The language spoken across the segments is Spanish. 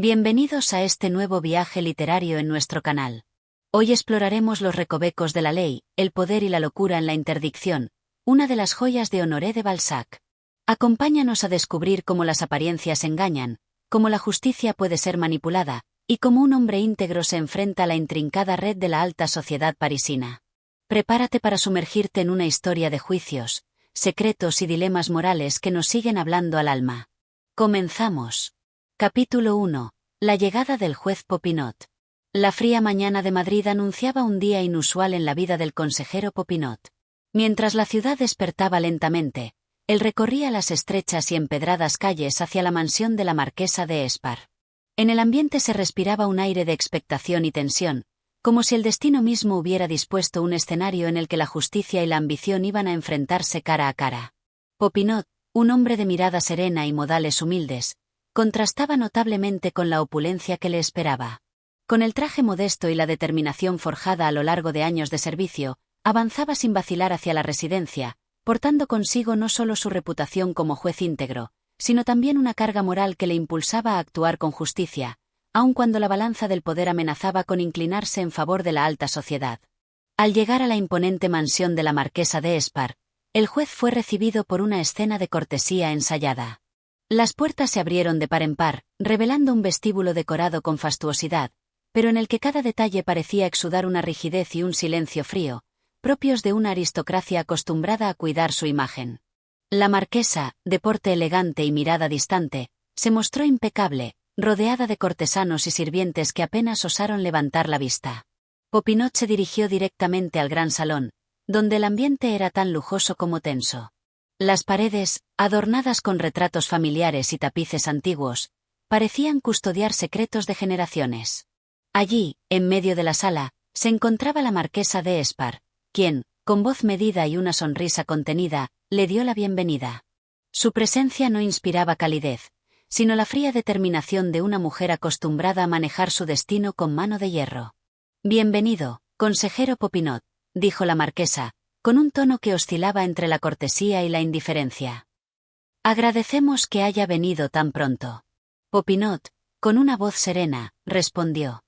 Bienvenidos a este nuevo viaje literario en nuestro canal. Hoy exploraremos los recovecos de la ley, el poder y la locura en la interdicción, una de las joyas de Honoré de Balzac. Acompáñanos a descubrir cómo las apariencias engañan, cómo la justicia puede ser manipulada, y cómo un hombre íntegro se enfrenta a la intrincada red de la alta sociedad parisina. Prepárate para sumergirte en una historia de juicios, secretos y dilemas morales que nos siguen hablando al alma. Comenzamos. Capítulo 1. La llegada del juez Popinot. La fría mañana de Madrid anunciaba un día inusual en la vida del consejero Popinot. Mientras la ciudad despertaba lentamente, él recorría las estrechas y empedradas calles hacia la mansión de la marquesa de Espar. En el ambiente se respiraba un aire de expectación y tensión, como si el destino mismo hubiera dispuesto un escenario en el que la justicia y la ambición iban a enfrentarse cara a cara. Popinot, un hombre de mirada serena y modales humildes, contrastaba notablemente con la opulencia que le esperaba. Con el traje modesto y la determinación forjada a lo largo de años de servicio, avanzaba sin vacilar hacia la residencia, portando consigo no solo su reputación como juez íntegro, sino también una carga moral que le impulsaba a actuar con justicia, aun cuando la balanza del poder amenazaba con inclinarse en favor de la alta sociedad. Al llegar a la imponente mansión de la marquesa de Espar, el juez fue recibido por una escena de cortesía ensayada. Las puertas se abrieron de par en par, revelando un vestíbulo decorado con fastuosidad, pero en el que cada detalle parecía exudar una rigidez y un silencio frío, propios de una aristocracia acostumbrada a cuidar su imagen. La marquesa, de porte elegante y mirada distante, se mostró impecable, rodeada de cortesanos y sirvientes que apenas osaron levantar la vista. Popinot se dirigió directamente al gran salón, donde el ambiente era tan lujoso como tenso. Las paredes, adornadas con retratos familiares y tapices antiguos, parecían custodiar secretos de generaciones. Allí, en medio de la sala, se encontraba la marquesa de Espar, quien, con voz medida y una sonrisa contenida, le dio la bienvenida. Su presencia no inspiraba calidez, sino la fría determinación de una mujer acostumbrada a manejar su destino con mano de hierro. «Bienvenido, consejero Popinot», dijo la marquesa, con un tono que oscilaba entre la cortesía y la indiferencia. «Agradecemos que haya venido tan pronto». Popinot, con una voz serena, respondió: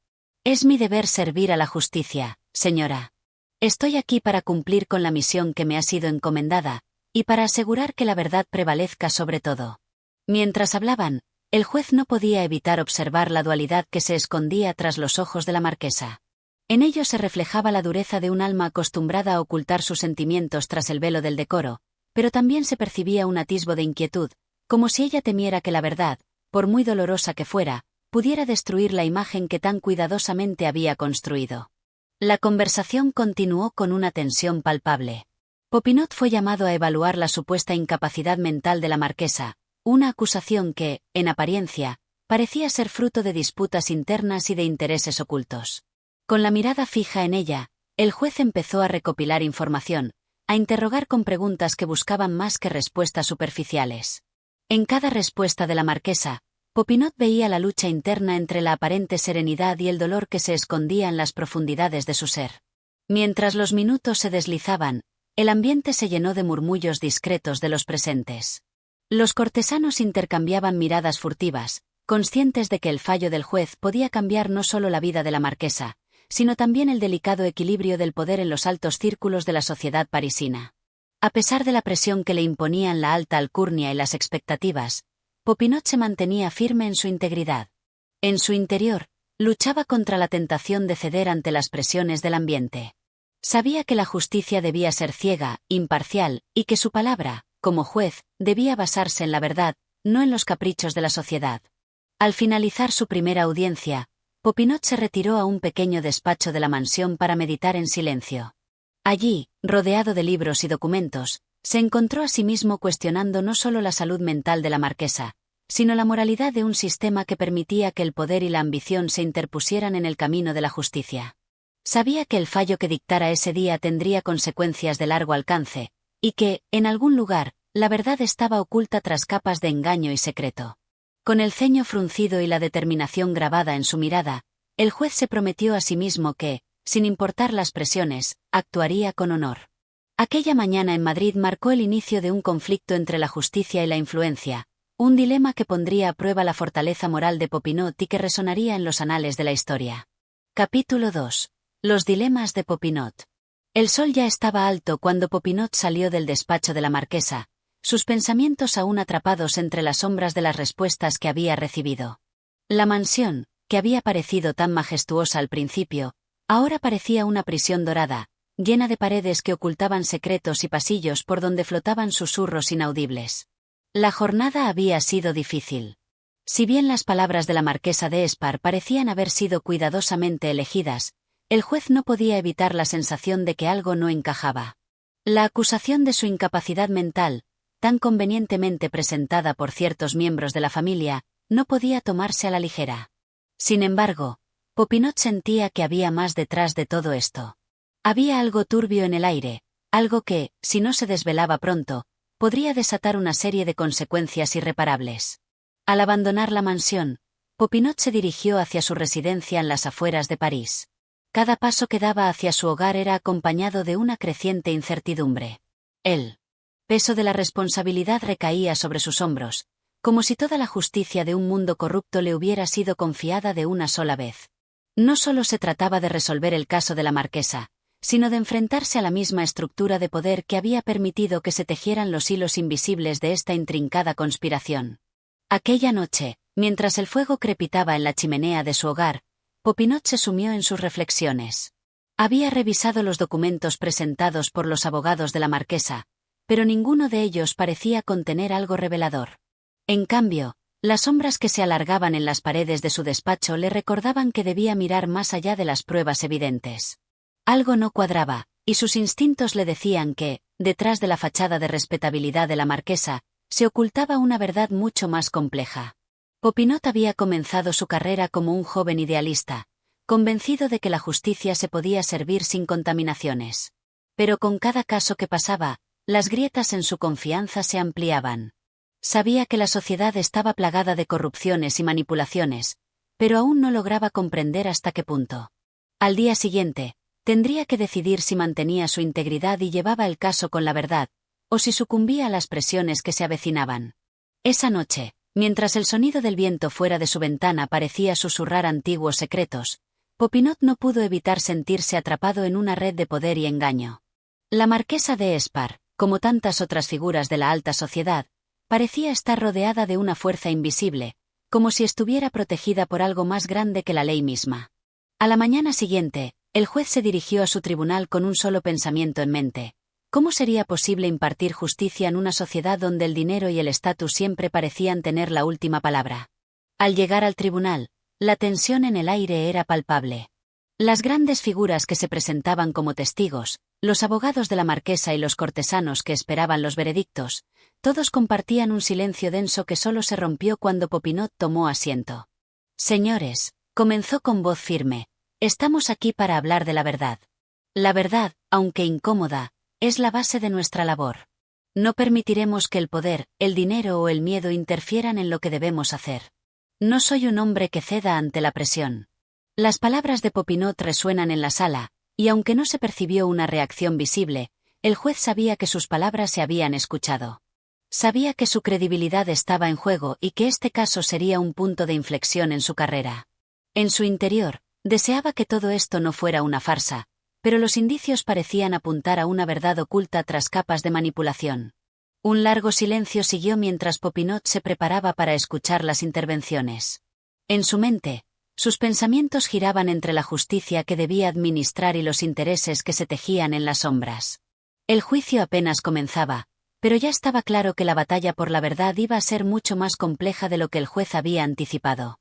«Es mi deber servir a la justicia, señora. Estoy aquí para cumplir con la misión que me ha sido encomendada, y para asegurar que la verdad prevalezca sobre todo». Mientras hablaban, el juez no podía evitar observar la dualidad que se escondía tras los ojos de la marquesa. En ello se reflejaba la dureza de un alma acostumbrada a ocultar sus sentimientos tras el velo del decoro, pero también se percibía un atisbo de inquietud, como si ella temiera que la verdad, por muy dolorosa que fuera, pudiera destruir la imagen que tan cuidadosamente había construido. La conversación continuó con una tensión palpable. Popinot fue llamado a evaluar la supuesta incapacidad mental de la marquesa, una acusación que, en apariencia, parecía ser fruto de disputas internas y de intereses ocultos. Con la mirada fija en ella, el juez empezó a recopilar información, a interrogar con preguntas que buscaban más que respuestas superficiales. En cada respuesta de la marquesa, Popinot veía la lucha interna entre la aparente serenidad y el dolor que se escondía en las profundidades de su ser. Mientras los minutos se deslizaban, el ambiente se llenó de murmullos discretos de los presentes. Los cortesanos intercambiaban miradas furtivas, conscientes de que el fallo del juez podía cambiar no solo la vida de la marquesa, sino también el delicado equilibrio del poder en los altos círculos de la sociedad parisina. A pesar de la presión que le imponían la alta alcurnia y las expectativas, Popinot se mantenía firme en su integridad. En su interior, luchaba contra la tentación de ceder ante las presiones del ambiente. Sabía que la justicia debía ser ciega, imparcial, y que su palabra, como juez, debía basarse en la verdad, no en los caprichos de la sociedad. Al finalizar su primera audiencia, Popinot se retiró a un pequeño despacho de la mansión para meditar en silencio. Allí, rodeado de libros y documentos, se encontró a sí mismo cuestionando no solo la salud mental de la marquesa, sino la moralidad de un sistema que permitía que el poder y la ambición se interpusieran en el camino de la justicia. Sabía que el fallo que dictara ese día tendría consecuencias de largo alcance, y que, en algún lugar, la verdad estaba oculta tras capas de engaño y secreto. Con el ceño fruncido y la determinación grabada en su mirada, el juez se prometió a sí mismo que, sin importar las presiones, actuaría con honor. Aquella mañana en Madrid marcó el inicio de un conflicto entre la justicia y la influencia, Un dilema que pondría a prueba la fortaleza moral de Popinot y que resonaría en los anales de la historia. Capítulo 2. Los dilemas de Popinot. El sol ya estaba alto cuando Popinot salió del despacho de la marquesa, sus pensamientos aún atrapados entre las sombras de las respuestas que había recibido. La mansión, que había parecido tan majestuosa al principio, ahora parecía una prisión dorada, llena de paredes que ocultaban secretos y pasillos por donde flotaban susurros inaudibles. La jornada había sido difícil. Si bien las palabras de la marquesa de Espar parecían haber sido cuidadosamente elegidas, el juez no podía evitar la sensación de que algo no encajaba. La acusación de su incapacidad mental, tan convenientemente presentada por ciertos miembros de la familia, no podía tomarse a la ligera. Sin embargo, Popinot sentía que había más detrás de todo esto. Había algo turbio en el aire, algo que, si no se desvelaba pronto, podría desatar una serie de consecuencias irreparables. Al abandonar la mansión, Popinot se dirigió hacia su residencia en las afueras de París. Cada paso que daba hacia su hogar era acompañado de una creciente incertidumbre. El peso de la responsabilidad recaía sobre sus hombros, como si toda la justicia de un mundo corrupto le hubiera sido confiada de una sola vez. No solo se trataba de resolver el caso de la marquesa, sino de enfrentarse a la misma estructura de poder que había permitido que se tejieran los hilos invisibles de esta intrincada conspiración. Aquella noche, mientras el fuego crepitaba en la chimenea de su hogar, Popinot se sumió en sus reflexiones. Había revisado los documentos presentados por los abogados de la marquesa, pero ninguno de ellos parecía contener algo revelador. En cambio, las sombras que se alargaban en las paredes de su despacho le recordaban que debía mirar más allá de las pruebas evidentes. Algo no cuadraba, y sus instintos le decían que, detrás de la fachada de respetabilidad de la marquesa, se ocultaba una verdad mucho más compleja. Popinot había comenzado su carrera como un joven idealista, convencido de que la justicia se podía servir sin contaminaciones. Pero con cada caso que pasaba, las grietas en su confianza se ampliaban. Sabía que la sociedad estaba plagada de corrupciones y manipulaciones, pero aún no lograba comprender hasta qué punto. Al día siguiente, tendría que decidir si mantenía su integridad y llevaba el caso con la verdad, o si sucumbía a las presiones que se avecinaban. Esa noche, mientras el sonido del viento fuera de su ventana parecía susurrar antiguos secretos, Popinot no pudo evitar sentirse atrapado en una red de poder y engaño. La marquesa de Espar, como tantas otras figuras de la alta sociedad, parecía estar rodeada de una fuerza invisible, como si estuviera protegida por algo más grande que la ley misma. A la mañana siguiente, el juez se dirigió a su tribunal con un solo pensamiento en mente: ¿cómo sería posible impartir justicia en una sociedad donde el dinero y el estatus siempre parecían tener la última palabra? Al llegar al tribunal, la tensión en el aire era palpable. Las grandes figuras que se presentaban como testigos, los abogados de la marquesa y los cortesanos que esperaban los veredictos, todos compartían un silencio denso que solo se rompió cuando Popinot tomó asiento. «Señores», comenzó con voz firme, «estamos aquí para hablar de la verdad. La verdad, aunque incómoda, es la base de nuestra labor. No permitiremos que el poder, el dinero o el miedo interfieran en lo que debemos hacer. No soy un hombre que ceda ante la presión». Las palabras de Popinot resuenan en la sala, y aunque no se percibió una reacción visible, el juez sabía que sus palabras se habían escuchado. Sabía que su credibilidad estaba en juego y que este caso sería un punto de inflexión en su carrera. En su interior, deseaba que todo esto no fuera una farsa, pero los indicios parecían apuntar a una verdad oculta tras capas de manipulación. Un largo silencio siguió mientras Popinot se preparaba para escuchar las intervenciones. En su mente, sus pensamientos giraban entre la justicia que debía administrar y los intereses que se tejían en las sombras. El juicio apenas comenzaba, pero ya estaba claro que la batalla por la verdad iba a ser mucho más compleja de lo que el juez había anticipado.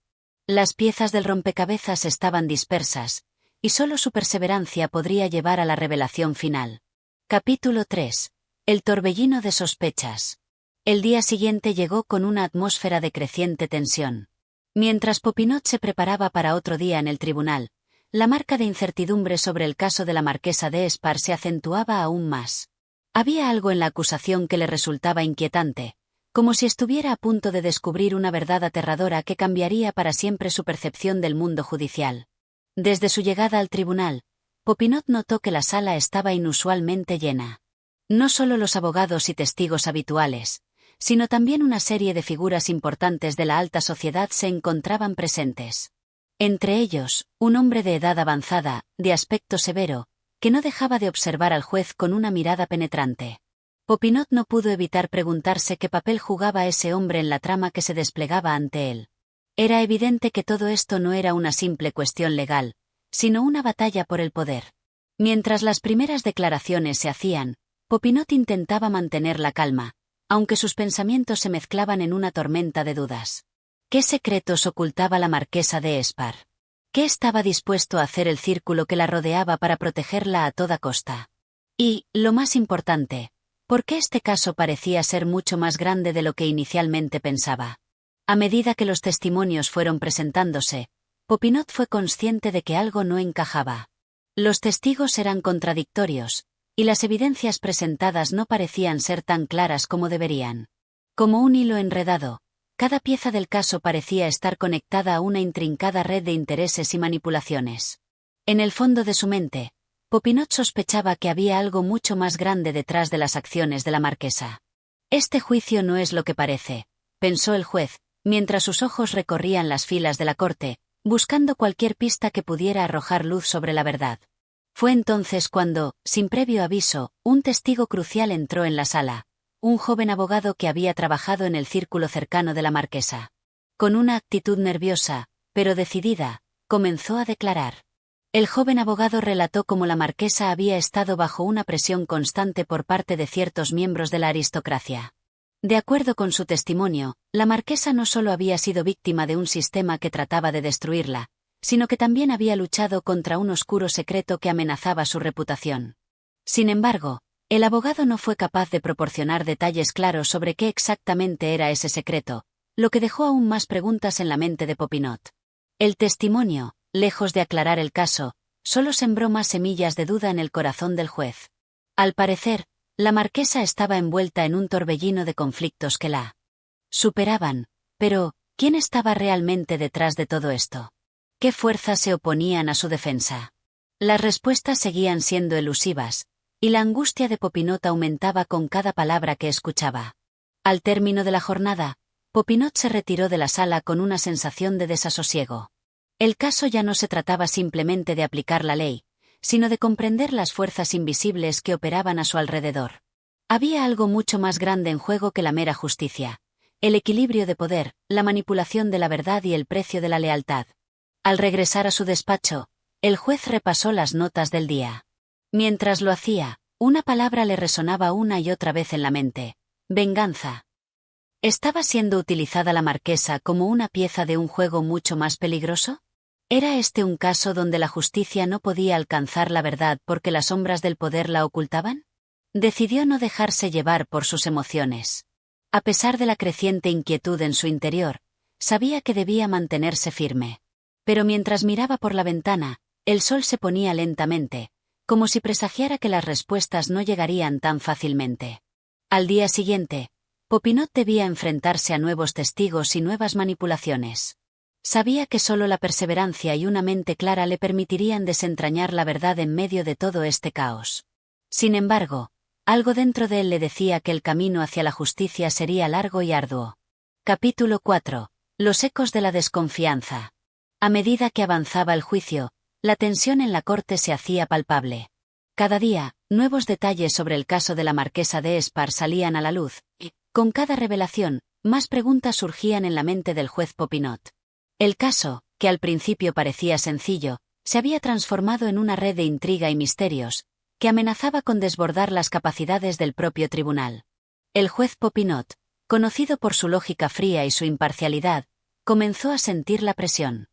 Las piezas del rompecabezas estaban dispersas, y solo su perseverancia podría llevar a la revelación final. Capítulo 3. El torbellino de sospechas. El día siguiente llegó con una atmósfera de creciente tensión. Mientras Popinot se preparaba para otro día en el tribunal, la marca de incertidumbre sobre el caso de la marquesa de Espar se acentuaba aún más. Había algo en la acusación que le resultaba inquietante, como si estuviera a punto de descubrir una verdad aterradora que cambiaría para siempre su percepción del mundo judicial. Desde su llegada al tribunal, Popinot notó que la sala estaba inusualmente llena. No solo los abogados y testigos habituales, sino también una serie de figuras importantes de la alta sociedad se encontraban presentes. Entre ellos, un hombre de edad avanzada, de aspecto severo, que no dejaba de observar al juez con una mirada penetrante. Popinot no pudo evitar preguntarse qué papel jugaba ese hombre en la trama que se desplegaba ante él. Era evidente que todo esto no era una simple cuestión legal, sino una batalla por el poder. Mientras las primeras declaraciones se hacían, Popinot intentaba mantener la calma, aunque sus pensamientos se mezclaban en una tormenta de dudas. ¿Qué secretos ocultaba la marquesa de Espar? ¿Qué estaba dispuesto a hacer el círculo que la rodeaba para protegerla a toda costa? Y, lo más importante, ¿por qué este caso parecía ser mucho más grande de lo que inicialmente pensaba? A medida que los testimonios fueron presentándose, Popinot fue consciente de que algo no encajaba. Los testigos eran contradictorios, y las evidencias presentadas no parecían ser tan claras como deberían. Como un hilo enredado, cada pieza del caso parecía estar conectada a una intrincada red de intereses y manipulaciones. En el fondo de su mente, Popinot sospechaba que había algo mucho más grande detrás de las acciones de la marquesa. Este juicio no es lo que parece, pensó el juez, mientras sus ojos recorrían las filas de la corte, buscando cualquier pista que pudiera arrojar luz sobre la verdad. Fue entonces cuando, sin previo aviso, un testigo crucial entró en la sala, un joven abogado que había trabajado en el círculo cercano de la marquesa. Con una actitud nerviosa, pero decidida, comenzó a declarar. El joven abogado relató cómo la marquesa había estado bajo una presión constante por parte de ciertos miembros de la aristocracia. De acuerdo con su testimonio, la marquesa no solo había sido víctima de un sistema que trataba de destruirla, sino que también había luchado contra un oscuro secreto que amenazaba su reputación. Sin embargo, el abogado no fue capaz de proporcionar detalles claros sobre qué exactamente era ese secreto, lo que dejó aún más preguntas en la mente de Popinot. El testimonio, lejos de aclarar el caso, solo sembró más semillas de duda en el corazón del juez. Al parecer, la marquesa estaba envuelta en un torbellino de conflictos que la superaban, pero, ¿quién estaba realmente detrás de todo esto? ¿Qué fuerzas se oponían a su defensa? Las respuestas seguían siendo elusivas, y la angustia de Popinot aumentaba con cada palabra que escuchaba. Al término de la jornada, Popinot se retiró de la sala con una sensación de desasosiego. El caso ya no se trataba simplemente de aplicar la ley, sino de comprender las fuerzas invisibles que operaban a su alrededor. Había algo mucho más grande en juego que la mera justicia: el equilibrio de poder, la manipulación de la verdad y el precio de la lealtad. Al regresar a su despacho, el juez repasó las notas del día. Mientras lo hacía, una palabra le resonaba una y otra vez en la mente: venganza. ¿Estaba siendo utilizada la marquesa como una pieza de un juego mucho más peligroso? ¿Era este un caso donde la justicia no podía alcanzar la verdad porque las sombras del poder la ocultaban? Decidió no dejarse llevar por sus emociones. A pesar de la creciente inquietud en su interior, sabía que debía mantenerse firme. Pero mientras miraba por la ventana, el sol se ponía lentamente, como si presagiara que las respuestas no llegarían tan fácilmente. Al día siguiente, Popinot debía enfrentarse a nuevos testigos y nuevas manipulaciones. Sabía que solo la perseverancia y una mente clara le permitirían desentrañar la verdad en medio de todo este caos. Sin embargo, algo dentro de él le decía que el camino hacia la justicia sería largo y arduo. Capítulo 4. Los ecos de la desconfianza. A medida que avanzaba el juicio, la tensión en la corte se hacía palpable. Cada día, nuevos detalles sobre el caso de la marquesa de Espar salían a la luz, y, con cada revelación, más preguntas surgían en la mente del juez Popinot. El caso, que al principio parecía sencillo, se había transformado en una red de intriga y misterios, que amenazaba con desbordar las capacidades del propio tribunal. El juez Popinot, conocido por su lógica fría y su imparcialidad, comenzó a sentir la presión.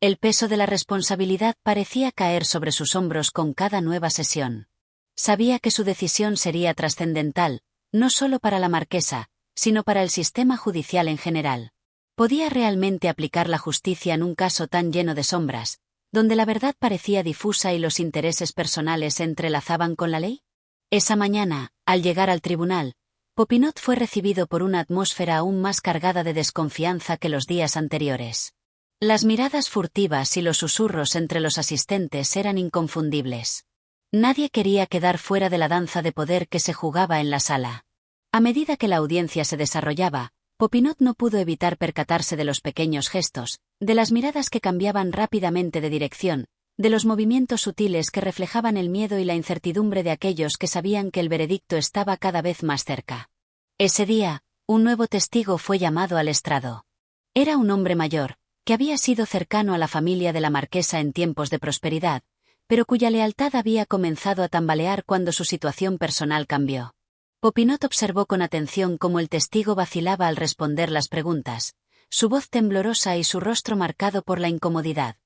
El peso de la responsabilidad parecía caer sobre sus hombros con cada nueva sesión. Sabía que su decisión sería trascendental, no solo para la marquesa, sino para el sistema judicial en general. ¿Podía realmente aplicar la justicia en un caso tan lleno de sombras, donde la verdad parecía difusa y los intereses personales se entrelazaban con la ley? Esa mañana, al llegar al tribunal, Popinot fue recibido por una atmósfera aún más cargada de desconfianza que los días anteriores. Las miradas furtivas y los susurros entre los asistentes eran inconfundibles. Nadie quería quedar fuera de la danza de poder que se jugaba en la sala. A medida que la audiencia se desarrollaba, Popinot no pudo evitar percatarse de los pequeños gestos, de las miradas que cambiaban rápidamente de dirección, de los movimientos sutiles que reflejaban el miedo y la incertidumbre de aquellos que sabían que el veredicto estaba cada vez más cerca. Ese día, un nuevo testigo fue llamado al estrado. Era un hombre mayor, que había sido cercano a la familia de la marquesa en tiempos de prosperidad, pero cuya lealtad había comenzado a tambalear cuando su situación personal cambió. Popinot observó con atención cómo el testigo vacilaba al responder las preguntas, su voz temblorosa y su rostro marcado por la incomodidad.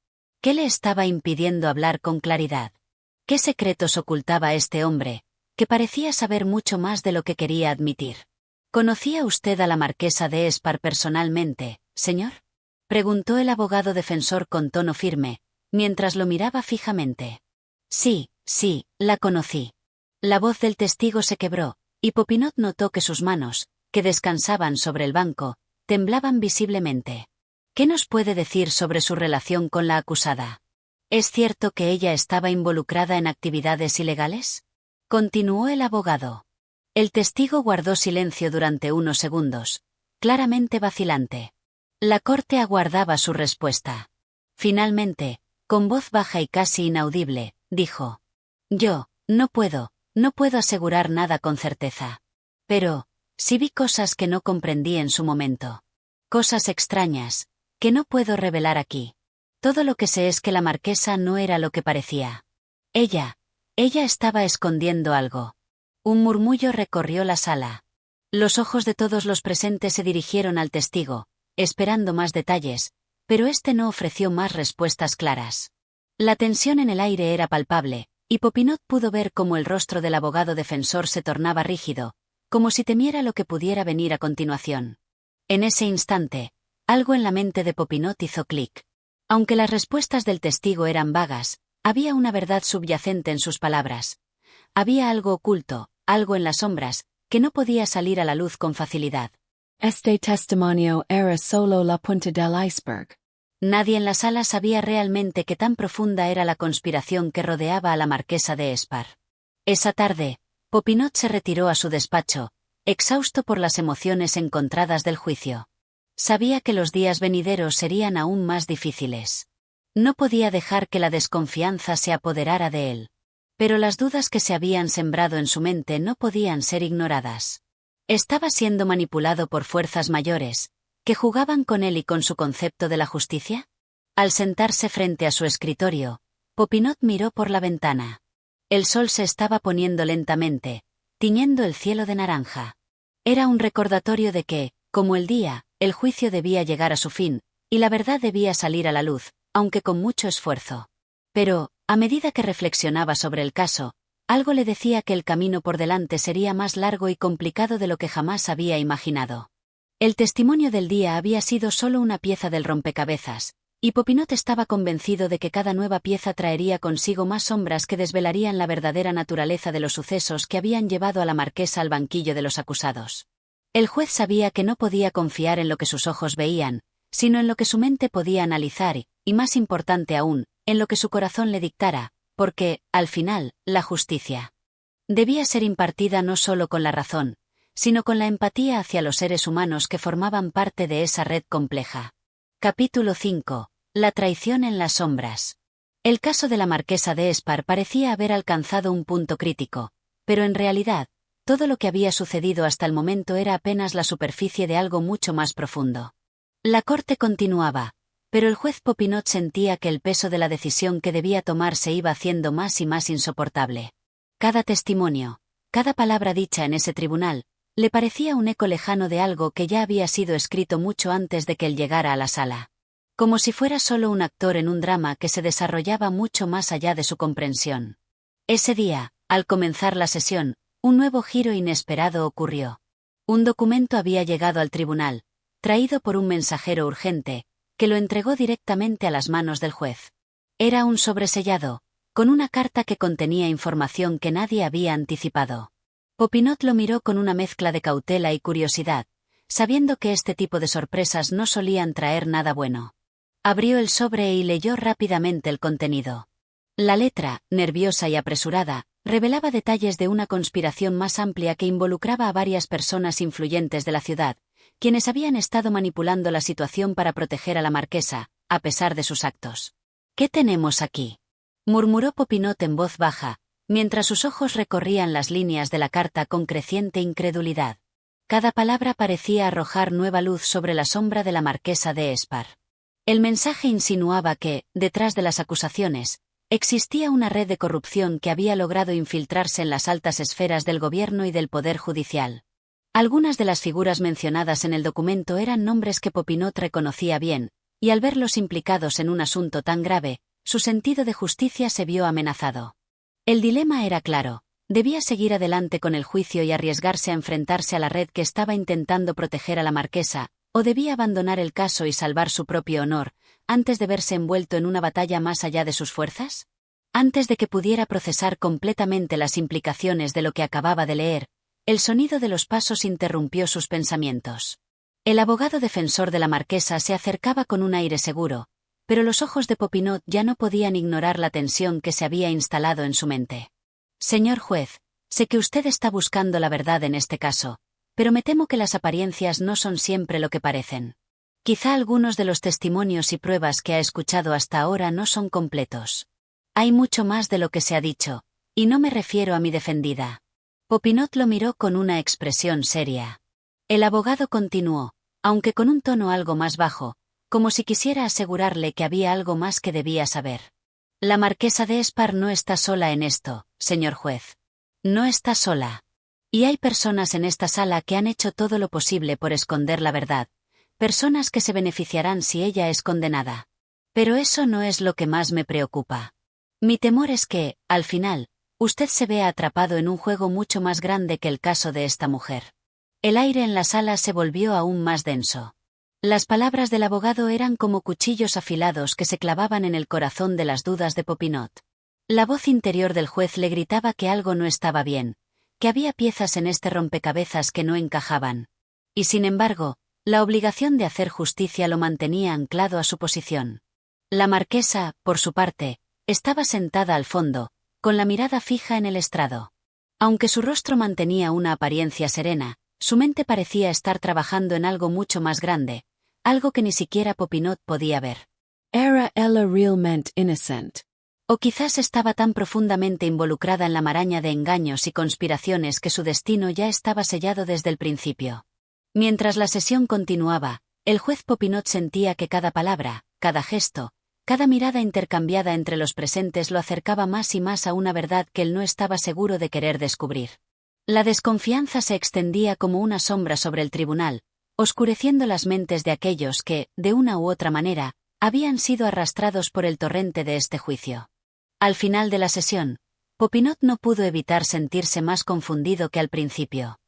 ¿Qué le estaba impidiendo hablar con claridad? ¿Qué secretos ocultaba este hombre, que parecía saber mucho más de lo que quería admitir? ¿Conocía usted a la marquesa de Espar personalmente, señor?, preguntó el abogado defensor con tono firme, mientras lo miraba fijamente. Sí, la conocí. La voz del testigo se quebró, y Popinot notó que sus manos, que descansaban sobre el banco, temblaban visiblemente. ¿Qué nos puede decir sobre su relación con la acusada? ¿Es cierto que ella estaba involucrada en actividades ilegales?, continuó el abogado. El testigo guardó silencio durante unos segundos, claramente vacilante. La corte aguardaba su respuesta. Finalmente, con voz baja y casi inaudible, dijo: Yo, no puedo asegurar nada con certeza. Pero, sí vi cosas que no comprendí en su momento. Cosas extrañas, que no puedo revelar aquí. Todo lo que sé es que la marquesa no era lo que parecía. Ella estaba escondiendo algo. Un murmullo recorrió la sala. Los ojos de todos los presentes se dirigieron al testigo, esperando más detalles, pero este no ofreció más respuestas claras. La tensión en el aire era palpable, y Popinot pudo ver cómo el rostro del abogado defensor se tornaba rígido, como si temiera lo que pudiera venir a continuación. En ese instante, algo en la mente de Popinot hizo clic. Aunque las respuestas del testigo eran vagas, había una verdad subyacente en sus palabras. Había algo oculto, algo en las sombras, que no podía salir a la luz con facilidad. Este testimonio era solo la punta del iceberg. Nadie en la sala sabía realmente qué tan profunda era la conspiración que rodeaba a la marquesa de Espar. Esa tarde, Popinot se retiró a su despacho, exhausto por las emociones encontradas del juicio. Sabía que los días venideros serían aún más difíciles. No podía dejar que la desconfianza se apoderara de él. Pero las dudas que se habían sembrado en su mente no podían ser ignoradas. Estaba siendo manipulado por fuerzas mayores, que jugaban con él y con su concepto de la justicia. Al sentarse frente a su escritorio, Popinot miró por la ventana. El sol se estaba poniendo lentamente, tiñendo el cielo de naranja. Era un recordatorio de que, como el día, el juicio debía llegar a su fin, y la verdad debía salir a la luz, aunque con mucho esfuerzo. Pero, a medida que reflexionaba sobre el caso, algo le decía que el camino por delante sería más largo y complicado de lo que jamás había imaginado. El testimonio del día había sido solo una pieza del rompecabezas, y Popinot estaba convencido de que cada nueva pieza traería consigo más sombras que desvelarían la verdadera naturaleza de los sucesos que habían llevado a la marquesa al banquillo de los acusados. El juez sabía que no podía confiar en lo que sus ojos veían, sino en lo que su mente podía analizar y, más importante aún, en lo que su corazón le dictara, porque, al final, la justicia debía ser impartida no solo con la razón, sino con la empatía hacia los seres humanos que formaban parte de esa red compleja. Capítulo 5. La traición en las sombras. El caso de la marquesa de Espar parecía haber alcanzado un punto crítico, pero en realidad, todo lo que había sucedido hasta el momento era apenas la superficie de algo mucho más profundo. La corte continuaba, pero el juez Popinot sentía que el peso de la decisión que debía tomar se iba haciendo más y más insoportable. Cada testimonio, cada palabra dicha en ese tribunal, le parecía un eco lejano de algo que ya había sido escrito mucho antes de que él llegara a la sala. Como si fuera solo un actor en un drama que se desarrollaba mucho más allá de su comprensión. Ese día, al comenzar la sesión, un nuevo giro inesperado ocurrió. Un documento había llegado al tribunal, traído por un mensajero urgente, que lo entregó directamente a las manos del juez. Era un sobresellado, con una carta que contenía información que nadie había anticipado. Popinot lo miró con una mezcla de cautela y curiosidad, sabiendo que este tipo de sorpresas no solían traer nada bueno. Abrió el sobre y leyó rápidamente el contenido. La letra, nerviosa y apresurada, Revelaba detalles de una conspiración más amplia que involucraba a varias personas influyentes de la ciudad, quienes habían estado manipulando la situación para proteger a la marquesa, a pesar de sus actos. «¿Qué tenemos aquí?», murmuró Popinot en voz baja, mientras sus ojos recorrían las líneas de la carta con creciente incredulidad. Cada palabra parecía arrojar nueva luz sobre la sombra de la marquesa de Espar. El mensaje insinuaba que, detrás de las acusaciones, existía una red de corrupción que había logrado infiltrarse en las altas esferas del gobierno y del poder judicial. Algunas de las figuras mencionadas en el documento eran nombres que Popinot reconocía bien, y al verlos implicados en un asunto tan grave, su sentido de justicia se vio amenazado. El dilema era claro: debía seguir adelante con el juicio y arriesgarse a enfrentarse a la red que estaba intentando proteger a la marquesa, o debía abandonar el caso y salvar su propio honor, antes de verse envuelto en una batalla más allá de sus fuerzas. Antes de que pudiera procesar completamente las implicaciones de lo que acababa de leer, el sonido de los pasos interrumpió sus pensamientos. El abogado defensor de la marquesa se acercaba con un aire seguro, pero los ojos de Popinot ya no podían ignorar la tensión que se había instalado en su mente. «Señor juez, sé que usted está buscando la verdad en este caso, pero me temo que las apariencias no son siempre lo que parecen. Quizá algunos de los testimonios y pruebas que ha escuchado hasta ahora no son completos. Hay mucho más de lo que se ha dicho, y no me refiero a mi defendida». Popinot lo miró con una expresión seria. El abogado continuó, aunque con un tono algo más bajo, como si quisiera asegurarle que había algo más que debía saber. «La marquesa de Espar no está sola en esto, señor juez. No está sola. Y hay personas en esta sala que han hecho todo lo posible por esconder la verdad, personas que se beneficiarán si ella es condenada. Pero eso no es lo que más me preocupa. Mi temor es que, al final, usted se vea atrapado en un juego mucho más grande que el caso de esta mujer». El aire en la sala se volvió aún más denso. Las palabras del abogado eran como cuchillos afilados que se clavaban en el corazón de las dudas de Popinot. La voz interior del juez le gritaba que algo no estaba bien, que había piezas en este rompecabezas que no encajaban. Y sin embargo, la obligación de hacer justicia lo mantenía anclado a su posición. La marquesa, por su parte, estaba sentada al fondo, con la mirada fija en el estrado. Aunque su rostro mantenía una apariencia serena, su mente parecía estar trabajando en algo mucho más grande, algo que ni siquiera Popinot podía ver. Era ella realmente innocent? O quizás estaba tan profundamente involucrada en la maraña de engaños y conspiraciones que su destino ya estaba sellado desde el principio. Mientras la sesión continuaba, el juez Popinot sentía que cada palabra, cada gesto, cada mirada intercambiada entre los presentes lo acercaba más y más a una verdad que él no estaba seguro de querer descubrir. La desconfianza se extendía como una sombra sobre el tribunal, oscureciendo las mentes de aquellos que, de una u otra manera, habían sido arrastrados por el torrente de este juicio. Al final de la sesión, Popinot no pudo evitar sentirse más confundido que al principio.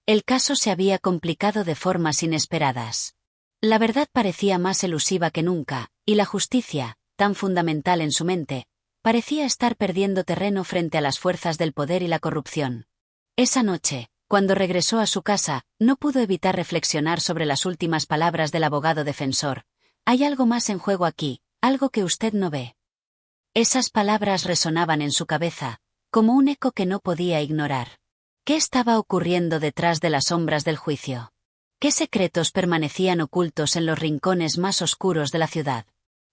El caso se había complicado de formas inesperadas. La verdad parecía más elusiva que nunca, y la justicia, tan fundamental en su mente, parecía estar perdiendo terreno frente a las fuerzas del poder y la corrupción. Esa noche, cuando regresó a su casa, no pudo evitar reflexionar sobre las últimas palabras del abogado defensor. «Hay algo más en juego aquí, algo que usted no ve». Esas palabras resonaban en su cabeza, como un eco que no podía ignorar. ¿Qué estaba ocurriendo detrás de las sombras del juicio? ¿Qué secretos permanecían ocultos en los rincones más oscuros de la ciudad?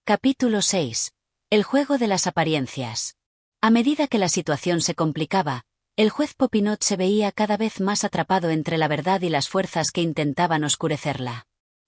Capítulo 6. El juego de las apariencias. A medida que la situación se complicaba, el juez Popinot se veía cada vez más atrapado entre la verdad y las fuerzas que intentaban oscurecerla.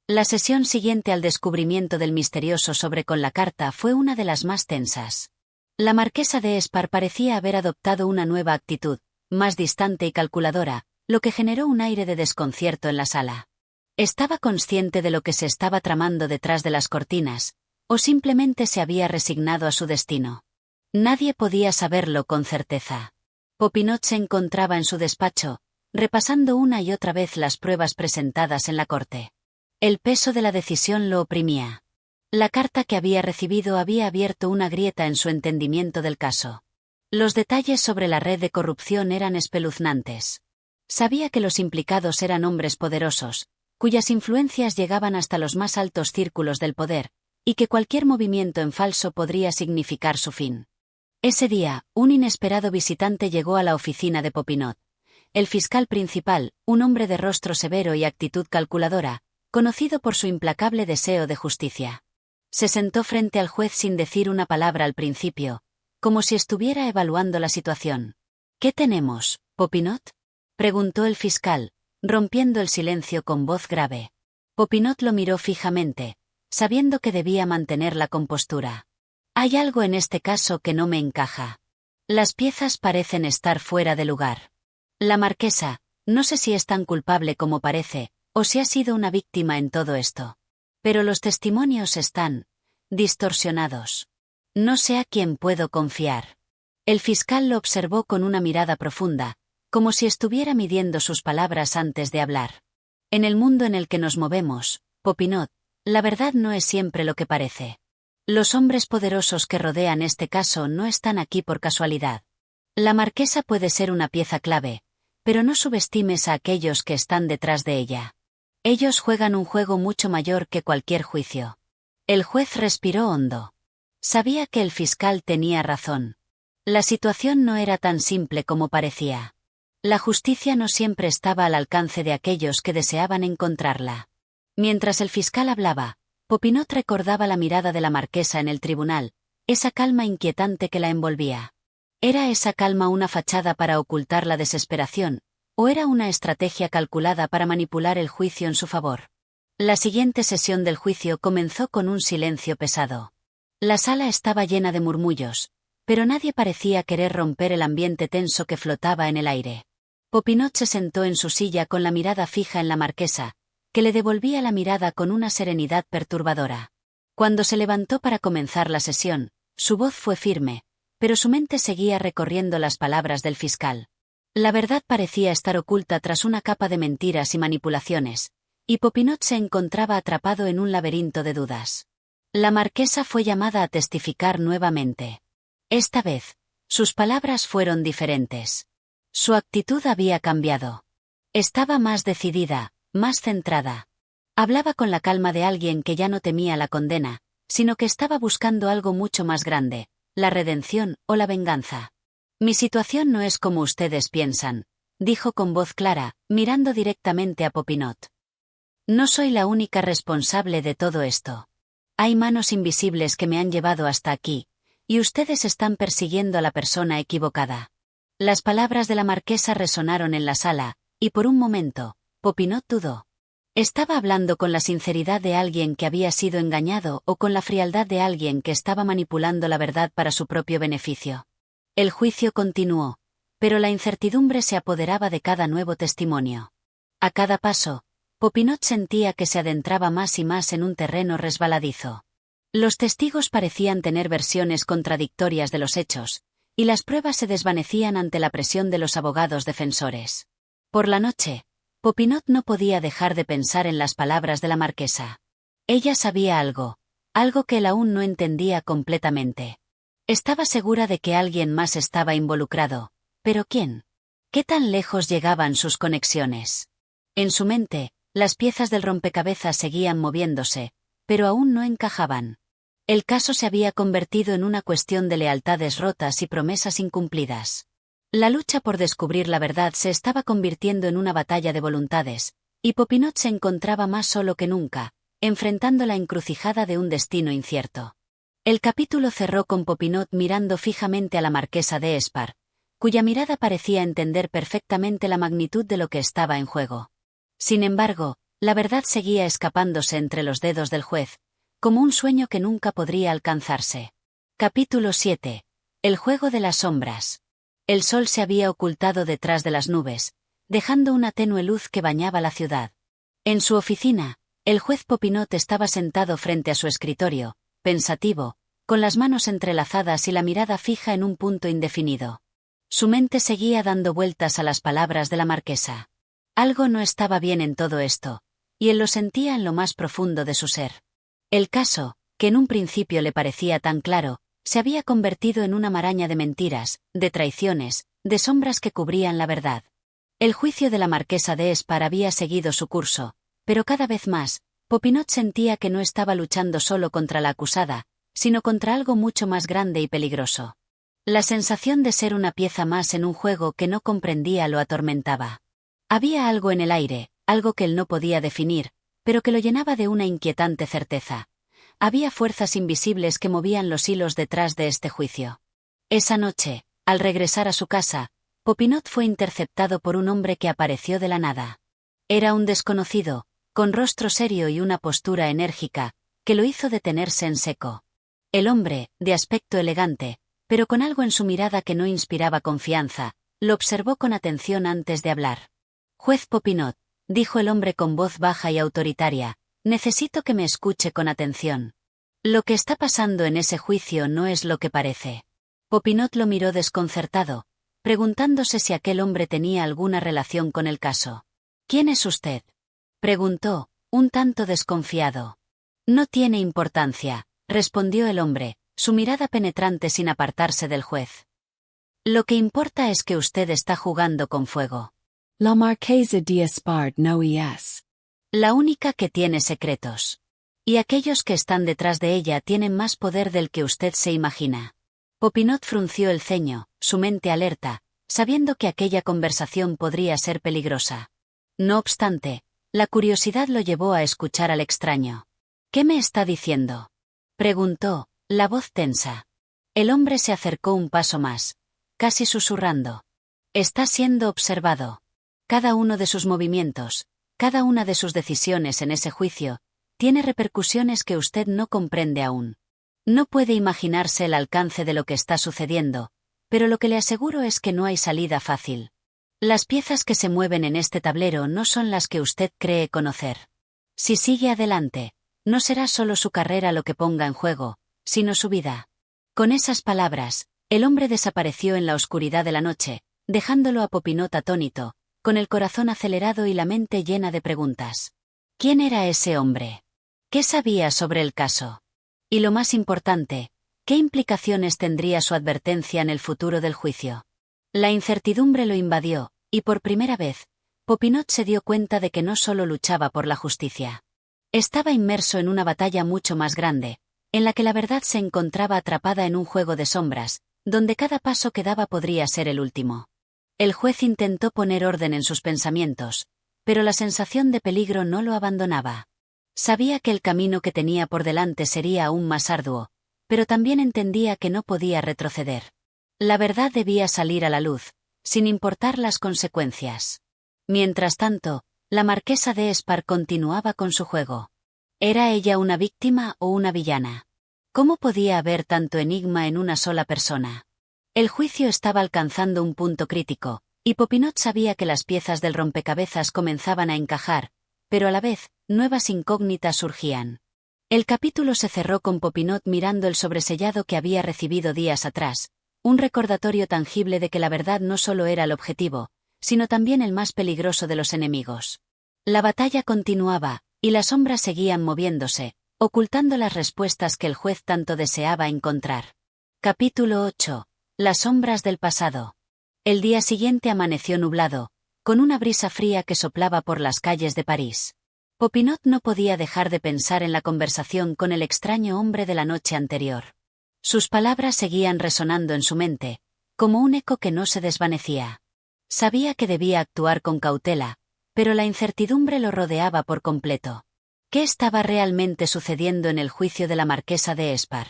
La sesión siguiente al descubrimiento del misterioso sobre con la carta fue una de las más tensas. La marquesa de Espar parecía haber adoptado una nueva actitud, más distante y calculadora, lo que generó un aire de desconcierto en la sala. ¿Estaba consciente de lo que se estaba tramando detrás de las cortinas, o simplemente se había resignado a su destino? Nadie podía saberlo con certeza. Popinot se encontraba en su despacho, repasando una y otra vez las pruebas presentadas en la corte. El peso de la decisión lo oprimía. La carta que había recibido había abierto una grieta en su entendimiento del caso. Los detalles sobre la red de corrupción eran espeluznantes. Sabía que los implicados eran hombres poderosos, cuyas influencias llegaban hasta los más altos círculos del poder, y que cualquier movimiento en falso podría significar su fin. Ese día, un inesperado visitante llegó a la oficina de Popinot. El fiscal principal, un hombre de rostro severo y actitud calculadora, conocido por su implacable deseo de justicia. Se sentó frente al juez sin decir una palabra al principio, como si estuviera evaluando la situación. ¿Qué tenemos, Popinot?, preguntó el fiscal, rompiendo el silencio con voz grave. Popinot lo miró fijamente, sabiendo que debía mantener la compostura. Hay algo en este caso que no me encaja. Las piezas parecen estar fuera de lugar. La marquesa, no sé si es tan culpable como parece, o si ha sido una víctima en todo esto. Pero los testimonios están distorsionados. No sé a quién puedo confiar. El fiscal lo observó con una mirada profunda, como si estuviera midiendo sus palabras antes de hablar. En el mundo en el que nos movemos, Popinot, la verdad no es siempre lo que parece. Los hombres poderosos que rodean este caso no están aquí por casualidad. La marquesa puede ser una pieza clave, pero no subestimes a aquellos que están detrás de ella. Ellos juegan un juego mucho mayor que cualquier juicio. El juez respiró hondo. Sabía que el fiscal tenía razón. La situación no era tan simple como parecía. La justicia no siempre estaba al alcance de aquellos que deseaban encontrarla. Mientras el fiscal hablaba, Popinot recordaba la mirada de la marquesa en el tribunal, esa calma inquietante que la envolvía. ¿Era esa calma una fachada para ocultar la desesperación, o era una estrategia calculada para manipular el juicio en su favor? La siguiente sesión del juicio comenzó con un silencio pesado. La sala estaba llena de murmullos, pero nadie parecía querer romper el ambiente tenso que flotaba en el aire. Popinot se sentó en su silla con la mirada fija en la marquesa, que le devolvía la mirada con una serenidad perturbadora. Cuando se levantó para comenzar la sesión, su voz fue firme, pero su mente seguía recorriendo las palabras del fiscal. La verdad parecía estar oculta tras una capa de mentiras y manipulaciones, y Popinot se encontraba atrapado en un laberinto de dudas. La marquesa fue llamada a testificar nuevamente. Esta vez, sus palabras fueron diferentes. Su actitud había cambiado. Estaba más decidida, más centrada. Hablaba con la calma de alguien que ya no temía la condena, sino que estaba buscando algo mucho más grande, la redención o la venganza. Mi situación no es como ustedes piensan, dijo con voz clara, mirando directamente a Popinot. No soy la única responsable de todo esto. Hay manos invisibles que me han llevado hasta aquí, y ustedes están persiguiendo a la persona equivocada. Las palabras de la marquesa resonaron en la sala, y por un momento, Popinot dudó. ¿Estaba hablando con la sinceridad de alguien que había sido engañado o con la frialdad de alguien que estaba manipulando la verdad para su propio beneficio? El juicio continuó, pero la incertidumbre se apoderaba de cada nuevo testimonio. A cada paso, Popinot sentía que se adentraba más y más en un terreno resbaladizo. Los testigos parecían tener versiones contradictorias de los hechos, y las pruebas se desvanecían ante la presión de los abogados defensores. Por la noche, Popinot no podía dejar de pensar en las palabras de la marquesa. Ella sabía algo que él aún no entendía completamente. Estaba segura de que alguien más estaba involucrado, pero ¿quién? ¿Qué tan lejos llegaban sus conexiones? En su mente, las piezas del rompecabezas seguían moviéndose, pero aún no encajaban. El caso se había convertido en una cuestión de lealtades rotas y promesas incumplidas. La lucha por descubrir la verdad se estaba convirtiendo en una batalla de voluntades, y Popinot se encontraba más solo que nunca, enfrentando la encrucijada de un destino incierto. El capítulo cerró con Popinot mirando fijamente a la marquesa de Espar, cuya mirada parecía entender perfectamente la magnitud de lo que estaba en juego. Sin embargo, la verdad seguía escapándose entre los dedos del juez, como un sueño que nunca podría alcanzarse. Capítulo 7. El juego de las sombras. El sol se había ocultado detrás de las nubes, dejando una tenue luz que bañaba la ciudad. En su oficina, el juez Popinot estaba sentado frente a su escritorio, pensativo, con las manos entrelazadas y la mirada fija en un punto indefinido. Su mente seguía dando vueltas a las palabras de la marquesa. Algo no estaba bien en todo esto, y él lo sentía en lo más profundo de su ser. El caso, que en un principio le parecía tan claro, se había convertido en una maraña de mentiras, de traiciones, de sombras que cubrían la verdad. El juicio de la marquesa de Espar había seguido su curso, pero cada vez más, Popinot sentía que no estaba luchando solo contra la acusada, sino contra algo mucho más grande y peligroso. La sensación de ser una pieza más en un juego que no comprendía lo atormentaba. Había algo en el aire, algo que él no podía definir, pero que lo llenaba de una inquietante certeza. Había fuerzas invisibles que movían los hilos detrás de este juicio. Esa noche, al regresar a su casa, Popinot fue interceptado por un hombre que apareció de la nada. Era un desconocido, con rostro serio y una postura enérgica, que lo hizo detenerse en seco. El hombre, de aspecto elegante, pero con algo en su mirada que no inspiraba confianza, lo observó con atención antes de hablar. «Juez Popinot», dijo el hombre con voz baja y autoritaria, «necesito que me escuche con atención. Lo que está pasando en ese juicio no es lo que parece». Popinot lo miró desconcertado, preguntándose si aquel hombre tenía alguna relación con el caso. «¿Quién es usted?», preguntó, un tanto desconfiado. «No tiene importancia», respondió el hombre, su mirada penetrante sin apartarse del juez. «Lo que importa es que usted está jugando con fuego». La Marquesa d'Espard no es. La única que tiene secretos. Y aquellos que están detrás de ella tienen más poder del que usted se imagina. Popinot frunció el ceño, su mente alerta, sabiendo que aquella conversación podría ser peligrosa. No obstante, la curiosidad lo llevó a escuchar al extraño. «¿Qué me está diciendo?», preguntó, la voz tensa. El hombre se acercó un paso más, casi susurrando. «Está siendo observado. Cada uno de sus movimientos, cada una de sus decisiones en ese juicio, tiene repercusiones que usted no comprende aún. No puede imaginarse el alcance de lo que está sucediendo, pero lo que le aseguro es que no hay salida fácil. Las piezas que se mueven en este tablero no son las que usted cree conocer. Si sigue adelante, no será solo su carrera lo que ponga en juego, sino su vida». Con esas palabras, el hombre desapareció en la oscuridad de la noche, dejándolo a Popinot atónito, con el corazón acelerado y la mente llena de preguntas. ¿Quién era ese hombre? ¿Qué sabía sobre el caso? Y lo más importante, ¿qué implicaciones tendría su advertencia en el futuro del juicio? La incertidumbre lo invadió, y por primera vez, Popinot se dio cuenta de que no solo luchaba por la justicia. Estaba inmerso en una batalla mucho más grande, en la que la verdad se encontraba atrapada en un juego de sombras, donde cada paso que daba podría ser el último. El juez intentó poner orden en sus pensamientos, pero la sensación de peligro no lo abandonaba. Sabía que el camino que tenía por delante sería aún más arduo, pero también entendía que no podía retroceder. La verdad debía salir a la luz, sin importar las consecuencias. Mientras tanto, la marquesa de Espard continuaba con su juego. ¿Era ella una víctima o una villana? ¿Cómo podía haber tanto enigma en una sola persona? El juicio estaba alcanzando un punto crítico, y Popinot sabía que las piezas del rompecabezas comenzaban a encajar, pero a la vez, nuevas incógnitas surgían. El capítulo se cerró con Popinot mirando el sobresellado que había recibido días atrás, un recordatorio tangible de que la verdad no solo era el objetivo, sino también el más peligroso de los enemigos. La batalla continuaba, y las sombras seguían moviéndose, ocultando las respuestas que el juez tanto deseaba encontrar. Capítulo 8. Las sombras del pasado. El día siguiente amaneció nublado, con una brisa fría que soplaba por las calles de París. Popinot no podía dejar de pensar en la conversación con el extraño hombre de la noche anterior. Sus palabras seguían resonando en su mente, como un eco que no se desvanecía. Sabía que debía actuar con cautela, pero la incertidumbre lo rodeaba por completo. ¿Qué estaba realmente sucediendo en el juicio de la marquesa de Espard?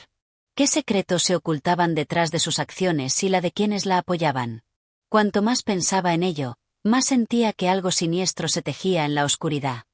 ¿Qué secretos se ocultaban detrás de sus acciones y la de quienes la apoyaban? Cuanto más pensaba en ello, más sentía que algo siniestro se tejía en la oscuridad.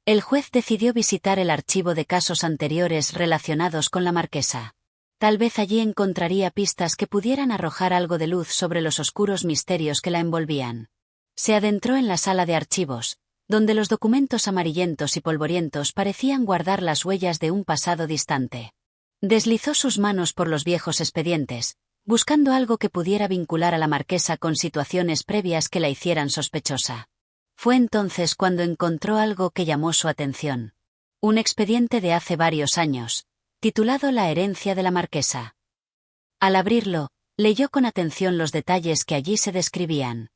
El juez decidió visitar el archivo de casos anteriores relacionados con la marquesa. Tal vez allí encontraría pistas que pudieran arrojar algo de luz sobre los oscuros misterios que la envolvían. Se adentró en la sala de archivos, donde los documentos amarillentos y polvorientos parecían guardar las huellas de un pasado distante. Deslizó sus manos por los viejos expedientes, buscando algo que pudiera vincular a la marquesa con situaciones previas que la hicieran sospechosa. Fue entonces cuando encontró algo que llamó su atención. Un expediente de hace varios años, titulado La herencia de la marquesa. Al abrirlo, leyó con atención los detalles que allí se describían.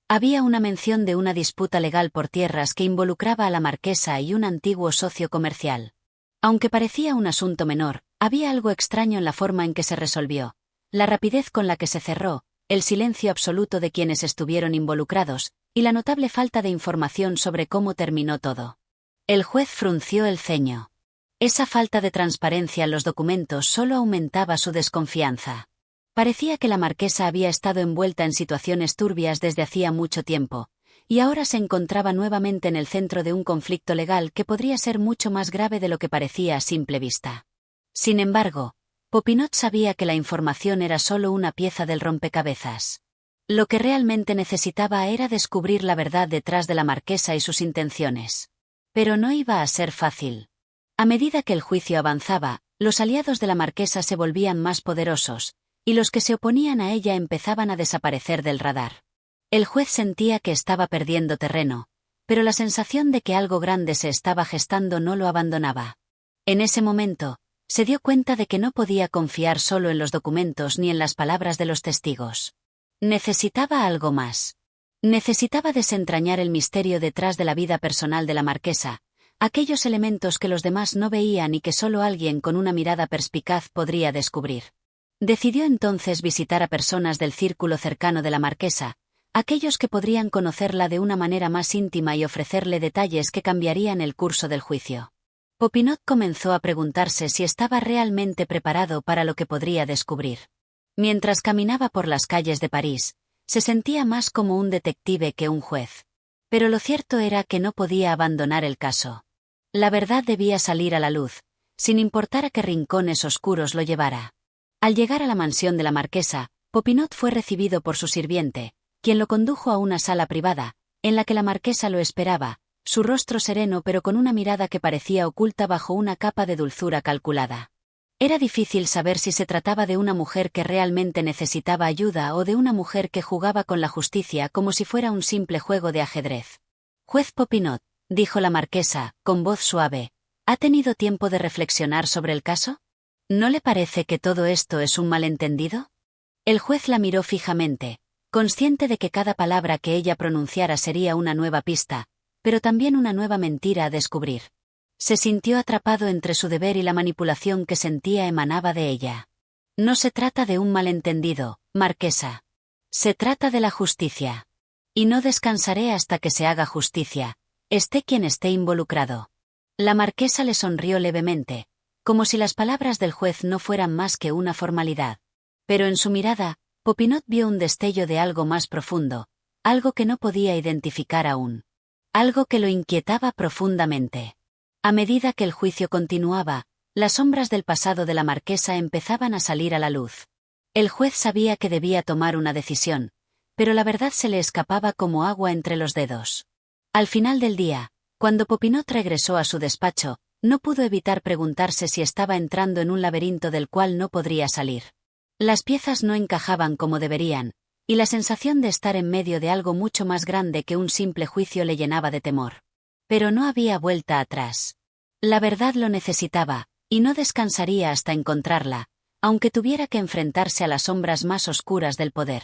Había una mención de una disputa legal por tierras que involucraba a la marquesa y un antiguo socio comercial. Aunque parecía un asunto menor, había algo extraño en la forma en que se resolvió. La rapidez con la que se cerró, el silencio absoluto de quienes estuvieron involucrados, y la notable falta de información sobre cómo terminó todo. El juez frunció el ceño. Esa falta de transparencia en los documentos solo aumentaba su desconfianza. Parecía que la marquesa había estado envuelta en situaciones turbias desde hacía mucho tiempo, y ahora se encontraba nuevamente en el centro de un conflicto legal que podría ser mucho más grave de lo que parecía a simple vista. Sin embargo, Popinot sabía que la información era solo una pieza del rompecabezas. Lo que realmente necesitaba era descubrir la verdad detrás de la marquesa y sus intenciones. Pero no iba a ser fácil. A medida que el juicio avanzaba, los aliados de la marquesa se volvían más poderosos, y los que se oponían a ella empezaban a desaparecer del radar. El juez sentía que estaba perdiendo terreno, pero la sensación de que algo grande se estaba gestando no lo abandonaba. En ese momento, se dio cuenta de que no podía confiar solo en los documentos ni en las palabras de los testigos. Necesitaba algo más. Necesitaba desentrañar el misterio detrás de la vida personal de la marquesa, aquellos elementos que los demás no veían y que solo alguien con una mirada perspicaz podría descubrir. Decidió entonces visitar a personas del círculo cercano de la marquesa, aquellos que podrían conocerla de una manera más íntima y ofrecerle detalles que cambiarían el curso del juicio. Popinot comenzó a preguntarse si estaba realmente preparado para lo que podría descubrir. Mientras caminaba por las calles de París, se sentía más como un detective que un juez. Pero lo cierto era que no podía abandonar el caso. La verdad debía salir a la luz, sin importar a qué rincones oscuros lo llevara. Al llegar a la mansión de la marquesa, Popinot fue recibido por su sirviente, quien lo condujo a una sala privada, en la que la marquesa lo esperaba, su rostro sereno pero con una mirada que parecía oculta bajo una capa de dulzura calculada. Era difícil saber si se trataba de una mujer que realmente necesitaba ayuda o de una mujer que jugaba con la justicia como si fuera un simple juego de ajedrez. «Juez Popinot», dijo la marquesa, con voz suave, «¿ha tenido tiempo de reflexionar sobre el caso? ¿No le parece que todo esto es un malentendido?» El juez la miró fijamente, consciente de que cada palabra que ella pronunciara sería una nueva pista, pero también una nueva mentira a descubrir. Se sintió atrapado entre su deber y la manipulación que sentía emanaba de ella. «No se trata de un malentendido, marquesa. Se trata de la justicia. Y no descansaré hasta que se haga justicia, esté quien esté involucrado». La marquesa le sonrió levemente, como si las palabras del juez no fueran más que una formalidad. Pero en su mirada, Popinot vio un destello de algo más profundo, algo que no podía identificar aún. Algo que lo inquietaba profundamente. A medida que el juicio continuaba, las sombras del pasado de la marquesa empezaban a salir a la luz. El juez sabía que debía tomar una decisión, pero la verdad se le escapaba como agua entre los dedos. Al final del día, cuando Popinot regresó a su despacho, no pudo evitar preguntarse si estaba entrando en un laberinto del cual no podría salir. Las piezas no encajaban como deberían, y la sensación de estar en medio de algo mucho más grande que un simple juicio le llenaba de temor. Pero no había vuelta atrás. La verdad lo necesitaba, y no descansaría hasta encontrarla, aunque tuviera que enfrentarse a las sombras más oscuras del poder.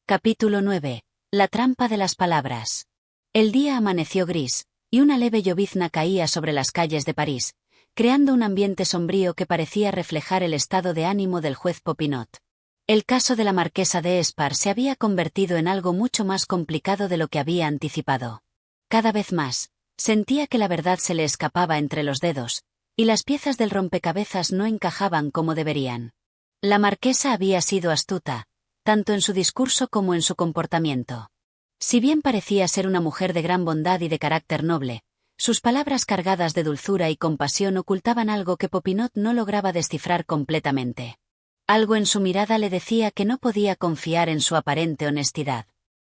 Capítulo 9. La trampa de las palabras. El día amaneció gris, y una leve llovizna caía sobre las calles de París, creando un ambiente sombrío que parecía reflejar el estado de ánimo del juez Popinot. El caso de la marquesa de Espar se había convertido en algo mucho más complicado de lo que había anticipado. Cada vez más, sentía que la verdad se le escapaba entre los dedos, y las piezas del rompecabezas no encajaban como deberían. La marquesa había sido astuta, tanto en su discurso como en su comportamiento. Si bien parecía ser una mujer de gran bondad y de carácter noble, sus palabras cargadas de dulzura y compasión ocultaban algo que Popinot no lograba descifrar completamente. Algo en su mirada le decía que no podía confiar en su aparente honestidad.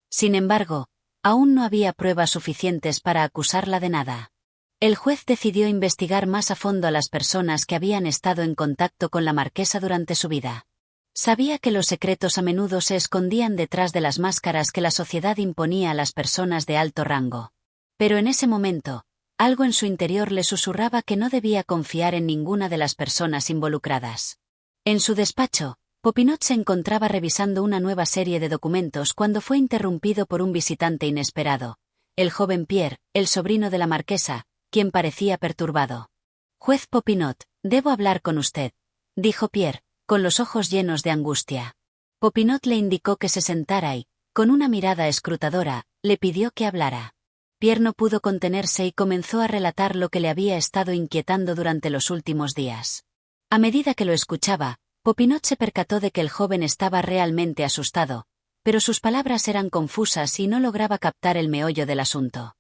Sin embargo, aún no había pruebas suficientes para acusarla de nada. El juez decidió investigar más a fondo a las personas que habían estado en contacto con la marquesa durante su vida. Sabía que los secretos a menudo se escondían detrás de las máscaras que la sociedad imponía a las personas de alto rango. Pero en ese momento, algo en su interior le susurraba que no debía confiar en ninguna de las personas involucradas. En su despacho, Popinot se encontraba revisando una nueva serie de documentos cuando fue interrumpido por un visitante inesperado, el joven Pierre, el sobrino de la marquesa, quien parecía perturbado. «Juez Popinot, debo hablar con usted», dijo Pierre, con los ojos llenos de angustia. Popinot le indicó que se sentara y, con una mirada escrutadora, le pidió que hablara. Pierre no pudo contenerse y comenzó a relatar lo que le había estado inquietando durante los últimos días. A medida que lo escuchaba, Popinot se percató de que el joven estaba realmente asustado, pero sus palabras eran confusas y no lograba captar el meollo del asunto.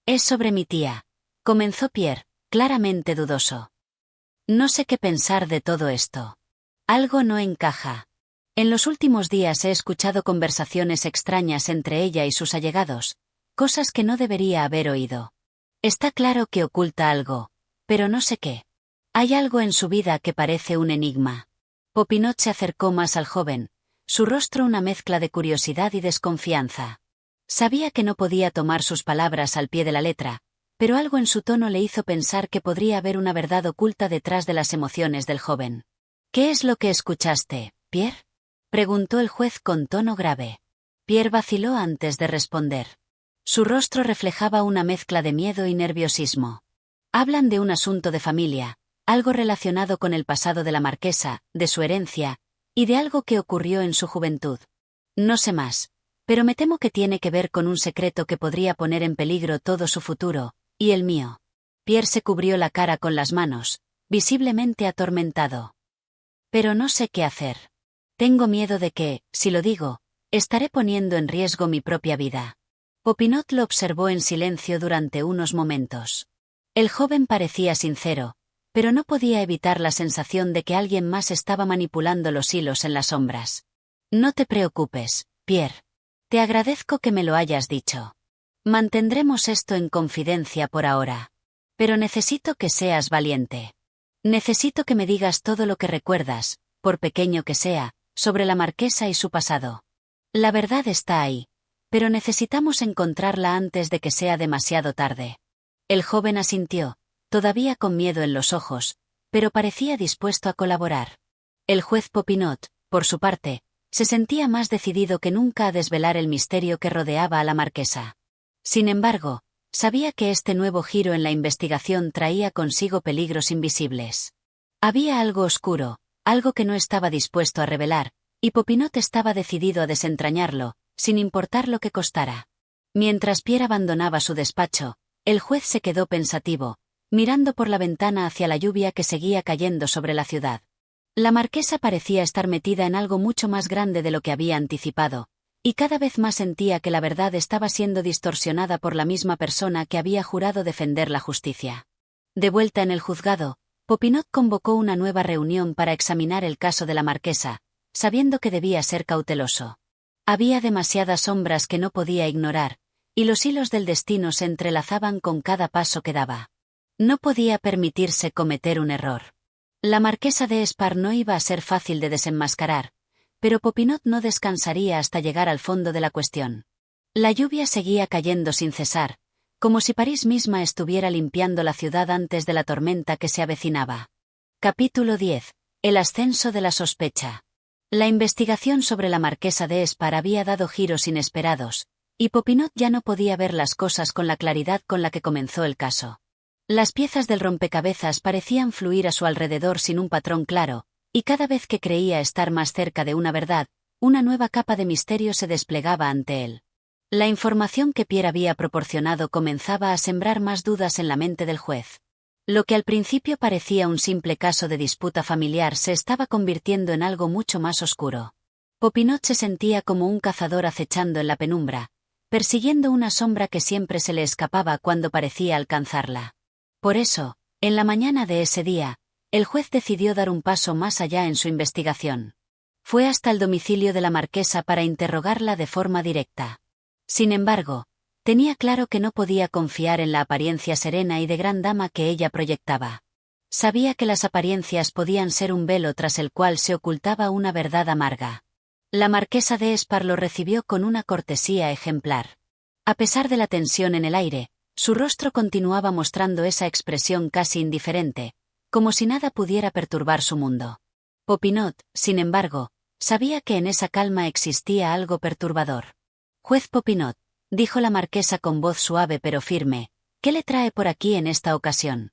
«Es sobre mi tía», comenzó Pierre, claramente dudoso. «No sé qué pensar de todo esto. Algo no encaja. En los últimos días he escuchado conversaciones extrañas entre ella y sus allegados, cosas que no debería haber oído. Está claro que oculta algo, pero no sé qué. Hay algo en su vida que parece un enigma». Popinot se acercó más al joven, su rostro una mezcla de curiosidad y desconfianza. Sabía que no podía tomar sus palabras al pie de la letra, pero algo en su tono le hizo pensar que podría haber una verdad oculta detrás de las emociones del joven. «¿Qué es lo que escuchaste, Pierre?», preguntó el juez con tono grave. Pierre vaciló antes de responder. Su rostro reflejaba una mezcla de miedo y nerviosismo. «Hablan de un asunto de familia, algo relacionado con el pasado de la marquesa, de su herencia, y de algo que ocurrió en su juventud. No sé más, pero me temo que tiene que ver con un secreto que podría poner en peligro todo su futuro, y el mío». Pierre se cubrió la cara con las manos, visiblemente atormentado. «Pero no sé qué hacer. Tengo miedo de que, si lo digo, estaré poniendo en riesgo mi propia vida». Popinot lo observó en silencio durante unos momentos. El joven parecía sincero, pero no podía evitar la sensación de que alguien más estaba manipulando los hilos en las sombras. «No te preocupes, Pierre. Te agradezco que me lo hayas dicho. Mantendremos esto en confidencia por ahora. Pero necesito que seas valiente. Necesito que me digas todo lo que recuerdas, por pequeño que sea, sobre la marquesa y su pasado. La verdad está ahí, pero necesitamos encontrarla antes de que sea demasiado tarde». El joven asintió, todavía con miedo en los ojos, pero parecía dispuesto a colaborar. El juez Popinot, por su parte, se sentía más decidido que nunca a desvelar el misterio que rodeaba a la marquesa. Sin embargo, sabía que este nuevo giro en la investigación traía consigo peligros invisibles. Había algo oscuro, algo que no estaba dispuesto a revelar, y Popinot estaba decidido a desentrañarlo, sin importar lo que costara. Mientras Pierre abandonaba su despacho, el juez se quedó pensativo, mirando por la ventana hacia la lluvia que seguía cayendo sobre la ciudad. La marquesa parecía estar metida en algo mucho más grande de lo que había anticipado, y cada vez más sentía que la verdad estaba siendo distorsionada por la misma persona que había jurado defender la justicia. De vuelta en el juzgado, Popinot convocó una nueva reunión para examinar el caso de la marquesa, sabiendo que debía ser cauteloso. Había demasiadas sombras que no podía ignorar, y los hilos del destino se entrelazaban con cada paso que daba. No podía permitirse cometer un error. La marquesa de Espar no iba a ser fácil de desenmascarar, pero Popinot no descansaría hasta llegar al fondo de la cuestión. La lluvia seguía cayendo sin cesar, como si París misma estuviera limpiando la ciudad antes de la tormenta que se avecinaba. Capítulo 10. El ascenso de la sospecha. La investigación sobre la marquesa de Espar había dado giros inesperados, y Popinot ya no podía ver las cosas con la claridad con la que comenzó el caso. Las piezas del rompecabezas parecían fluir a su alrededor sin un patrón claro, y cada vez que creía estar más cerca de una verdad, una nueva capa de misterio se desplegaba ante él. La información que Pierre había proporcionado comenzaba a sembrar más dudas en la mente del juez. Lo que al principio parecía un simple caso de disputa familiar se estaba convirtiendo en algo mucho más oscuro. Popinot se sentía como un cazador acechando en la penumbra, persiguiendo una sombra que siempre se le escapaba cuando parecía alcanzarla. Por eso, en la mañana de ese día, el juez decidió dar un paso más allá en su investigación. Fue hasta el domicilio de la marquesa para interrogarla de forma directa. Sin embargo, tenía claro que no podía confiar en la apariencia serena y de gran dama que ella proyectaba. Sabía que las apariencias podían ser un velo tras el cual se ocultaba una verdad amarga. La marquesa de Espar lo recibió con una cortesía ejemplar. A pesar de la tensión en el aire, su rostro continuaba mostrando esa expresión casi indiferente, como si nada pudiera perturbar su mundo. Popinot, sin embargo, sabía que en esa calma existía algo perturbador. «Juez Popinot», dijo la marquesa con voz suave pero firme, «¿qué le trae por aquí en esta ocasión?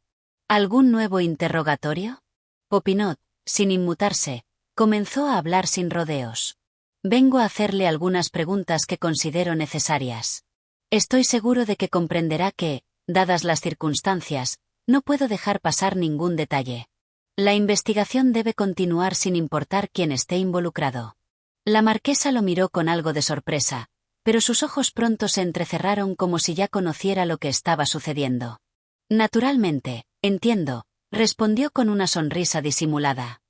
¿Algún nuevo interrogatorio?» Popinot, sin inmutarse, comenzó a hablar sin rodeos. Vengo a hacerle algunas preguntas que considero necesarias. Estoy seguro de que comprenderá que, dadas las circunstancias, no puedo dejar pasar ningún detalle. La investigación debe continuar sin importar quién esté involucrado. La marquesa lo miró con algo de sorpresa, pero sus ojos pronto se entrecerraron como si ya conociera lo que estaba sucediendo. Naturalmente, entiendo, respondió con una sonrisa disimulada.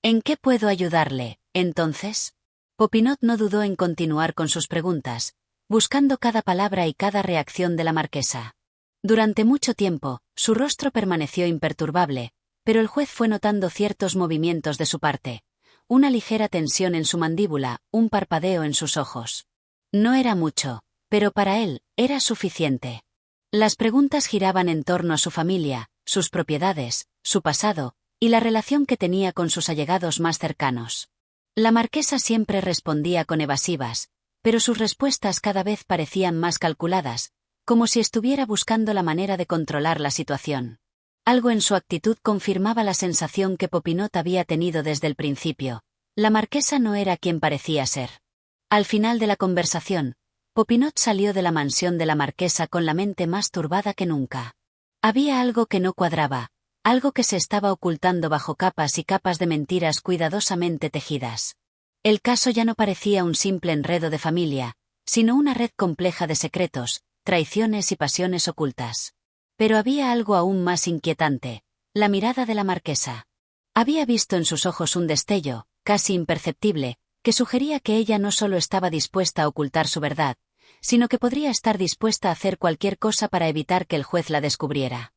¿En qué puedo ayudarle, entonces? Popinot no dudó en continuar con sus preguntas, buscando cada palabra y cada reacción de la marquesa. Durante mucho tiempo, su rostro permaneció imperturbable, pero el juez fue notando ciertos movimientos de su parte, una ligera tensión en su mandíbula, un parpadeo en sus ojos. No era mucho, pero para él, era suficiente. Las preguntas giraban en torno a su familia, sus propiedades, su pasado, y la relación que tenía con sus allegados más cercanos. La marquesa siempre respondía con evasivas, pero sus respuestas cada vez parecían más calculadas, como si estuviera buscando la manera de controlar la situación. Algo en su actitud confirmaba la sensación que Popinot había tenido desde el principio. La marquesa no era quien parecía ser. Al final de la conversación, Popinot salió de la mansión de la marquesa con la mente más turbada que nunca. Había algo que no cuadraba, algo que se estaba ocultando bajo capas y capas de mentiras cuidadosamente tejidas. El caso ya no parecía un simple enredo de familia, sino una red compleja de secretos, traiciones y pasiones ocultas. Pero había algo aún más inquietante, la mirada de la marquesa. Había visto en sus ojos un destello, casi imperceptible, que sugería que ella no solo estaba dispuesta a ocultar su verdad, sino que podría estar dispuesta a hacer cualquier cosa para evitar que el juez la descubriera.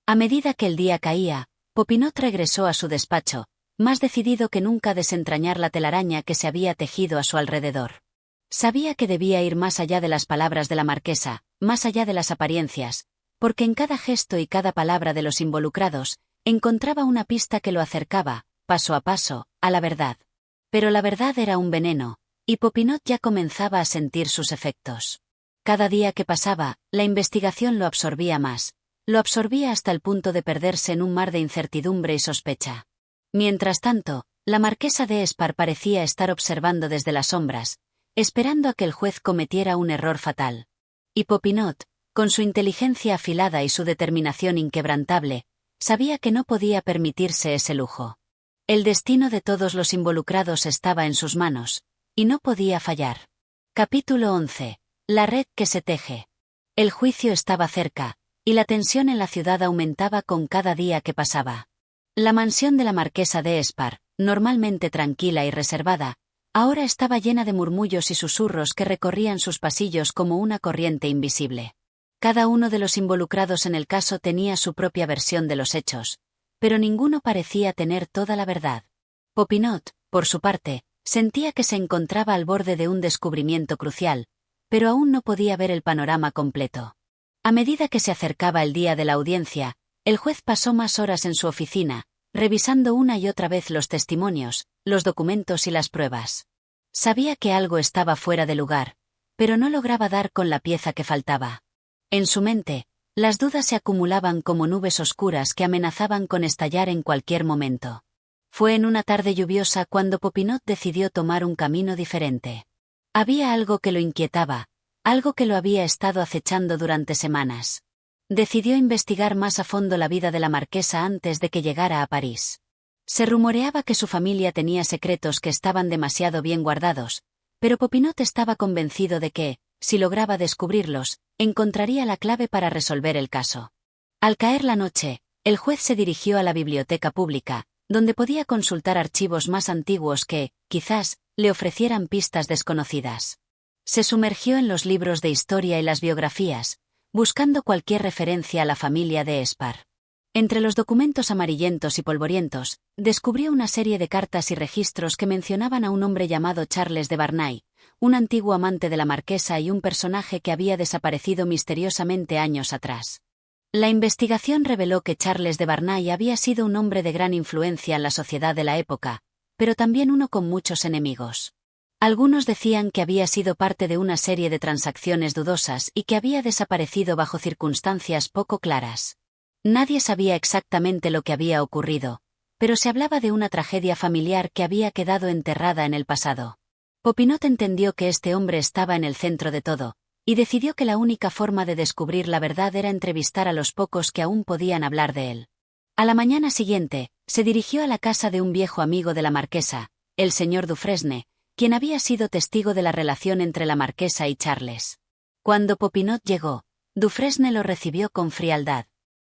A medida que el día caía, Popinot regresó a su despacho, más decidido que nunca a desentrañar la telaraña que se había tejido a su alrededor. Sabía que debía ir más allá de las palabras de la marquesa, más allá de las apariencias, porque en cada gesto y cada palabra de los involucrados, encontraba una pista que lo acercaba, paso a paso, a la verdad. Pero la verdad era un veneno, y Popinot ya comenzaba a sentir sus efectos. Cada día que pasaba, la investigación lo absorbía más, lo absorbía hasta el punto de perderse en un mar de incertidumbre y sospecha. Mientras tanto, la marquesa de Espar parecía estar observando desde las sombras, esperando a que el juez cometiera un error fatal. Y Popinot, con su inteligencia afilada y su determinación inquebrantable, sabía que no podía permitirse ese lujo. El destino de todos los involucrados estaba en sus manos, y no podía fallar. Capítulo 11. La red que se teje. El juicio estaba cerca, y la tensión en la ciudad aumentaba con cada día que pasaba. La mansión de la marquesa de Espar, normalmente tranquila y reservada, ahora estaba llena de murmullos y susurros que recorrían sus pasillos como una corriente invisible. Cada uno de los involucrados en el caso tenía su propia versión de los hechos, pero ninguno parecía tener toda la verdad. Popinot, por su parte, sentía que se encontraba al borde de un descubrimiento crucial, pero aún no podía ver el panorama completo. A medida que se acercaba el día de la audiencia, el juez pasó más horas en su oficina, revisando una y otra vez los testimonios, los documentos y las pruebas. Sabía que algo estaba fuera de lugar, pero no lograba dar con la pieza que faltaba. En su mente, las dudas se acumulaban como nubes oscuras que amenazaban con estallar en cualquier momento. Fue en una tarde lluviosa cuando Popinot decidió tomar un camino diferente. Había algo que lo inquietaba, algo que lo había estado acechando durante semanas. Decidió investigar más a fondo la vida de la marquesa antes de que llegara a París. Se rumoreaba que su familia tenía secretos que estaban demasiado bien guardados, pero Popinot estaba convencido de que, si lograba descubrirlos, encontraría la clave para resolver el caso. Al caer la noche, el juez se dirigió a la biblioteca pública, donde podía consultar archivos más antiguos que, quizás, le ofrecieran pistas desconocidas. Se sumergió en los libros de historia y las biografías, buscando cualquier referencia a la familia de Espar. Entre los documentos amarillentos y polvorientos, descubrió una serie de cartas y registros que mencionaban a un hombre llamado Charles de Varnay, un antiguo amante de la marquesa y un personaje que había desaparecido misteriosamente años atrás. La investigación reveló que Charles de Varnay había sido un hombre de gran influencia en la sociedad de la época, pero también uno con muchos enemigos. Algunos decían que había sido parte de una serie de transacciones dudosas y que había desaparecido bajo circunstancias poco claras. Nadie sabía exactamente lo que había ocurrido, pero se hablaba de una tragedia familiar que había quedado enterrada en el pasado. Popinot entendió que este hombre estaba en el centro de todo, y decidió que la única forma de descubrir la verdad era entrevistar a los pocos que aún podían hablar de él. A la mañana siguiente, se dirigió a la casa de un viejo amigo de la marquesa, el señor Dufresne, quien había sido testigo de la relación entre la marquesa y Charles. Cuando Popinot llegó, Dufresne lo recibió con frialdad.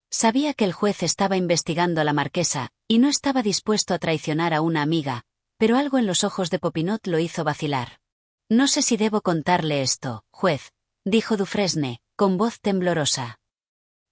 Sabía que el juez estaba investigando a la marquesa, y no estaba dispuesto a traicionar a una amiga, pero algo en los ojos de Popinot lo hizo vacilar. «No sé si debo contarle esto, juez», dijo Dufresne, con voz temblorosa.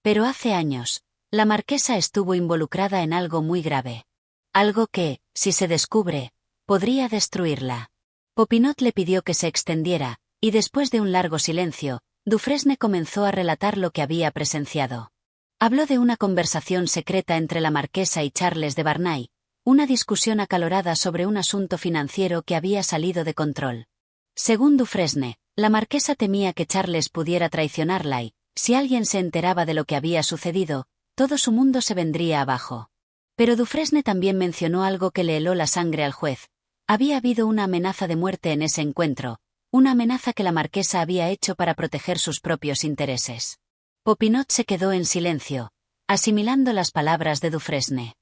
«Pero hace años, la marquesa estuvo involucrada en algo muy grave. Algo que, si se descubre, podría destruirla». Popinot le pidió que se extendiera, y después de un largo silencio, Dufresne comenzó a relatar lo que había presenciado. Habló de una conversación secreta entre la marquesa y Charles de Varnay, una discusión acalorada sobre un asunto financiero que había salido de control. Según Dufresne, la marquesa temía que Charles pudiera traicionarla y, si alguien se enteraba de lo que había sucedido, todo su mundo se vendría abajo. Pero Dufresne también mencionó algo que le heló la sangre al juez. Había habido una amenaza de muerte en ese encuentro, una amenaza que la marquesa había hecho para proteger sus propios intereses. Popinot se quedó en silencio, asimilando las palabras de Dufresne.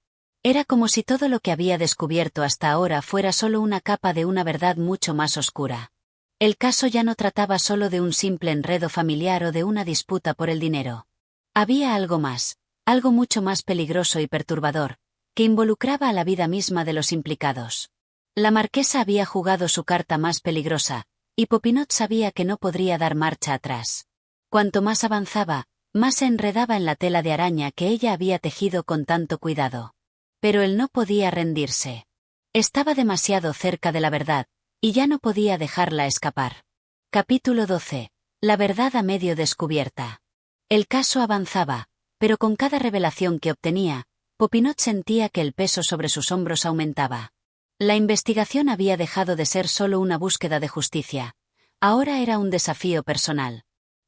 Era como si todo lo que había descubierto hasta ahora fuera solo una capa de una verdad mucho más oscura. El caso ya no trataba solo de un simple enredo familiar o de una disputa por el dinero. Había algo más, algo mucho más peligroso y perturbador, que involucraba a la vida misma de los implicados. La marquesa había jugado su carta más peligrosa, y Popinot sabía que no podría dar marcha atrás. Cuanto más avanzaba, más se enredaba en la tela de araña que ella había tejido con tanto cuidado. Pero él no podía rendirse. Estaba demasiado cerca de la verdad, y ya no podía dejarla escapar. Capítulo 12. La verdad a medio descubierta. El caso avanzaba, pero con cada revelación que obtenía, Popinot sentía que el peso sobre sus hombros aumentaba. La investigación había dejado de ser solo una búsqueda de justicia. Ahora era un desafío personal.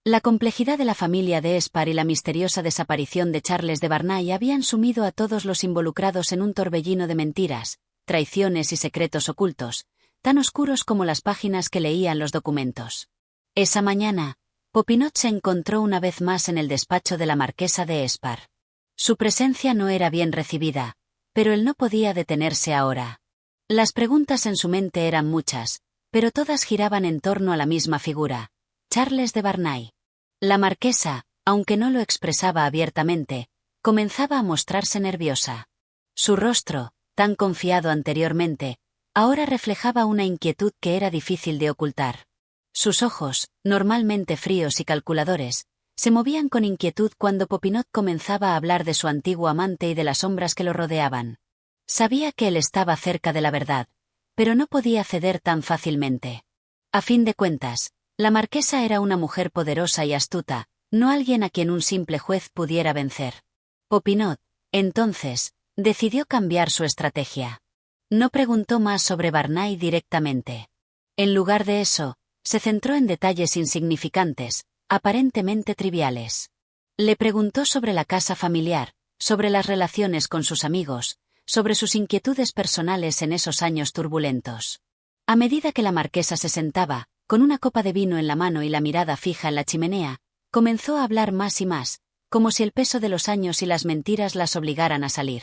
La complejidad de la familia de Espar y la misteriosa desaparición de Charles de Varnay habían sumido a todos los involucrados en un torbellino de mentiras, traiciones y secretos ocultos, tan oscuros como las páginas que leían los documentos. Esa mañana, Popinot se encontró una vez más en el despacho de la marquesa de Espar. Su presencia no era bien recibida, pero él no podía detenerse ahora. Las preguntas en su mente eran muchas, pero todas giraban en torno a la misma figura, Charles de Varnay. La marquesa, aunque no lo expresaba abiertamente, comenzaba a mostrarse nerviosa. Su rostro, tan confiado anteriormente, ahora reflejaba una inquietud que era difícil de ocultar. Sus ojos, normalmente fríos y calculadores, se movían con inquietud cuando Popinot comenzaba a hablar de su antiguo amante y de las sombras que lo rodeaban. Sabía que él estaba cerca de la verdad, pero no podía ceder tan fácilmente. A fin de cuentas, la marquesa era una mujer poderosa y astuta, no alguien a quien un simple juez pudiera vencer. Popinot, entonces, decidió cambiar su estrategia. No preguntó más sobre Varnay directamente. En lugar de eso, se centró en detalles insignificantes, aparentemente triviales. Le preguntó sobre la casa familiar, sobre las relaciones con sus amigos, sobre sus inquietudes personales en esos años turbulentos. A medida que la marquesa se sentaba, con una copa de vino en la mano y la mirada fija en la chimenea, comenzó a hablar más y más, como si el peso de los años y las mentiras las obligaran a salir.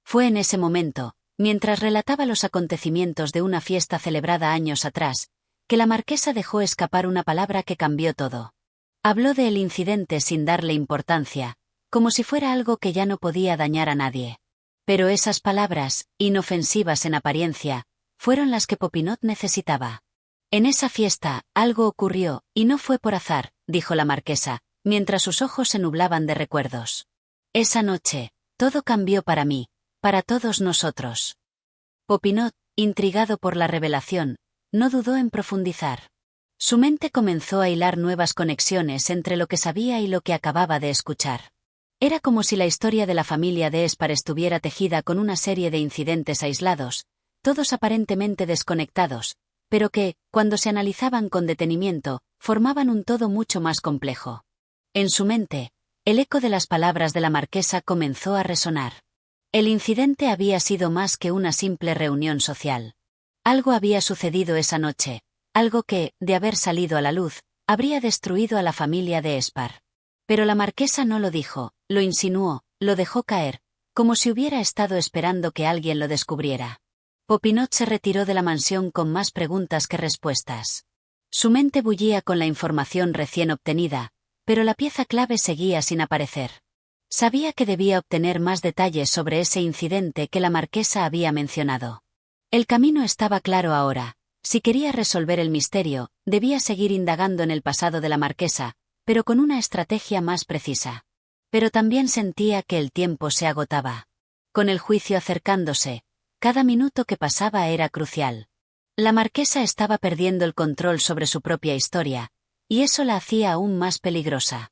Fue en ese momento, mientras relataba los acontecimientos de una fiesta celebrada años atrás, que la marquesa dejó escapar una palabra que cambió todo. Habló del incidente sin darle importancia, como si fuera algo que ya no podía dañar a nadie. Pero esas palabras, inofensivas en apariencia, fueron las que Popinot necesitaba. En esa fiesta, algo ocurrió, y no fue por azar, dijo la marquesa, mientras sus ojos se nublaban de recuerdos. Esa noche, todo cambió para mí, para todos nosotros. Popinot, intrigado por la revelación, no dudó en profundizar. Su mente comenzó a hilar nuevas conexiones entre lo que sabía y lo que acababa de escuchar. Era como si la historia de la familia de Espar estuviera tejida con una serie de incidentes aislados, todos aparentemente desconectados, pero que, cuando se analizaban con detenimiento, formaban un todo mucho más complejo. En su mente, el eco de las palabras de la marquesa comenzó a resonar. El incidente había sido más que una simple reunión social. Algo había sucedido esa noche, algo que, de haber salido a la luz, habría destruido a la familia de Espar. Pero la marquesa no lo dijo, lo insinuó, lo dejó caer, como si hubiera estado esperando que alguien lo descubriera. Popinot se retiró de la mansión con más preguntas que respuestas. Su mente bullía con la información recién obtenida, pero la pieza clave seguía sin aparecer. Sabía que debía obtener más detalles sobre ese incidente que la marquesa había mencionado. El camino estaba claro ahora. Si quería resolver el misterio, debía seguir indagando en el pasado de la marquesa, pero con una estrategia más precisa. Pero también sentía que el tiempo se agotaba. Con el juicio acercándose, cada minuto que pasaba era crucial. La marquesa estaba perdiendo el control sobre su propia historia, y eso la hacía aún más peligrosa.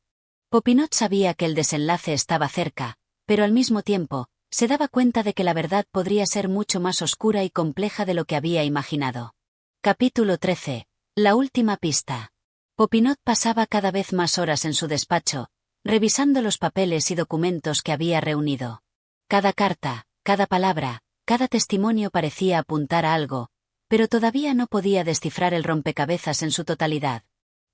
Popinot sabía que el desenlace estaba cerca, pero al mismo tiempo, se daba cuenta de que la verdad podría ser mucho más oscura y compleja de lo que había imaginado. Capítulo 13. La última pista. Popinot pasaba cada vez más horas en su despacho, revisando los papeles y documentos que había reunido. Cada carta, cada palabra, cada testimonio parecía apuntar a algo, pero todavía no podía descifrar el rompecabezas en su totalidad.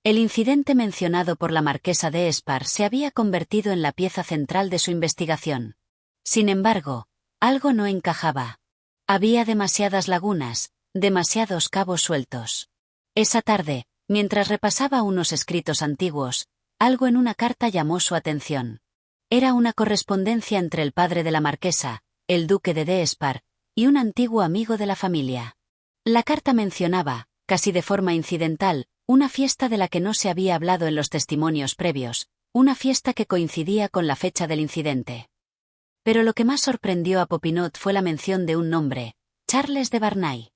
El incidente mencionado por la marquesa de Espar se había convertido en la pieza central de su investigación. Sin embargo, algo no encajaba. Había demasiadas lagunas, demasiados cabos sueltos. Esa tarde, mientras repasaba unos escritos antiguos, algo en una carta llamó su atención. Era una correspondencia entre el padre de la marquesa, el duque de Espar, y un antiguo amigo de la familia. La carta mencionaba, casi de forma incidental, una fiesta de la que no se había hablado en los testimonios previos, una fiesta que coincidía con la fecha del incidente. Pero lo que más sorprendió a Popinot fue la mención de un nombre, Charles de Varnay.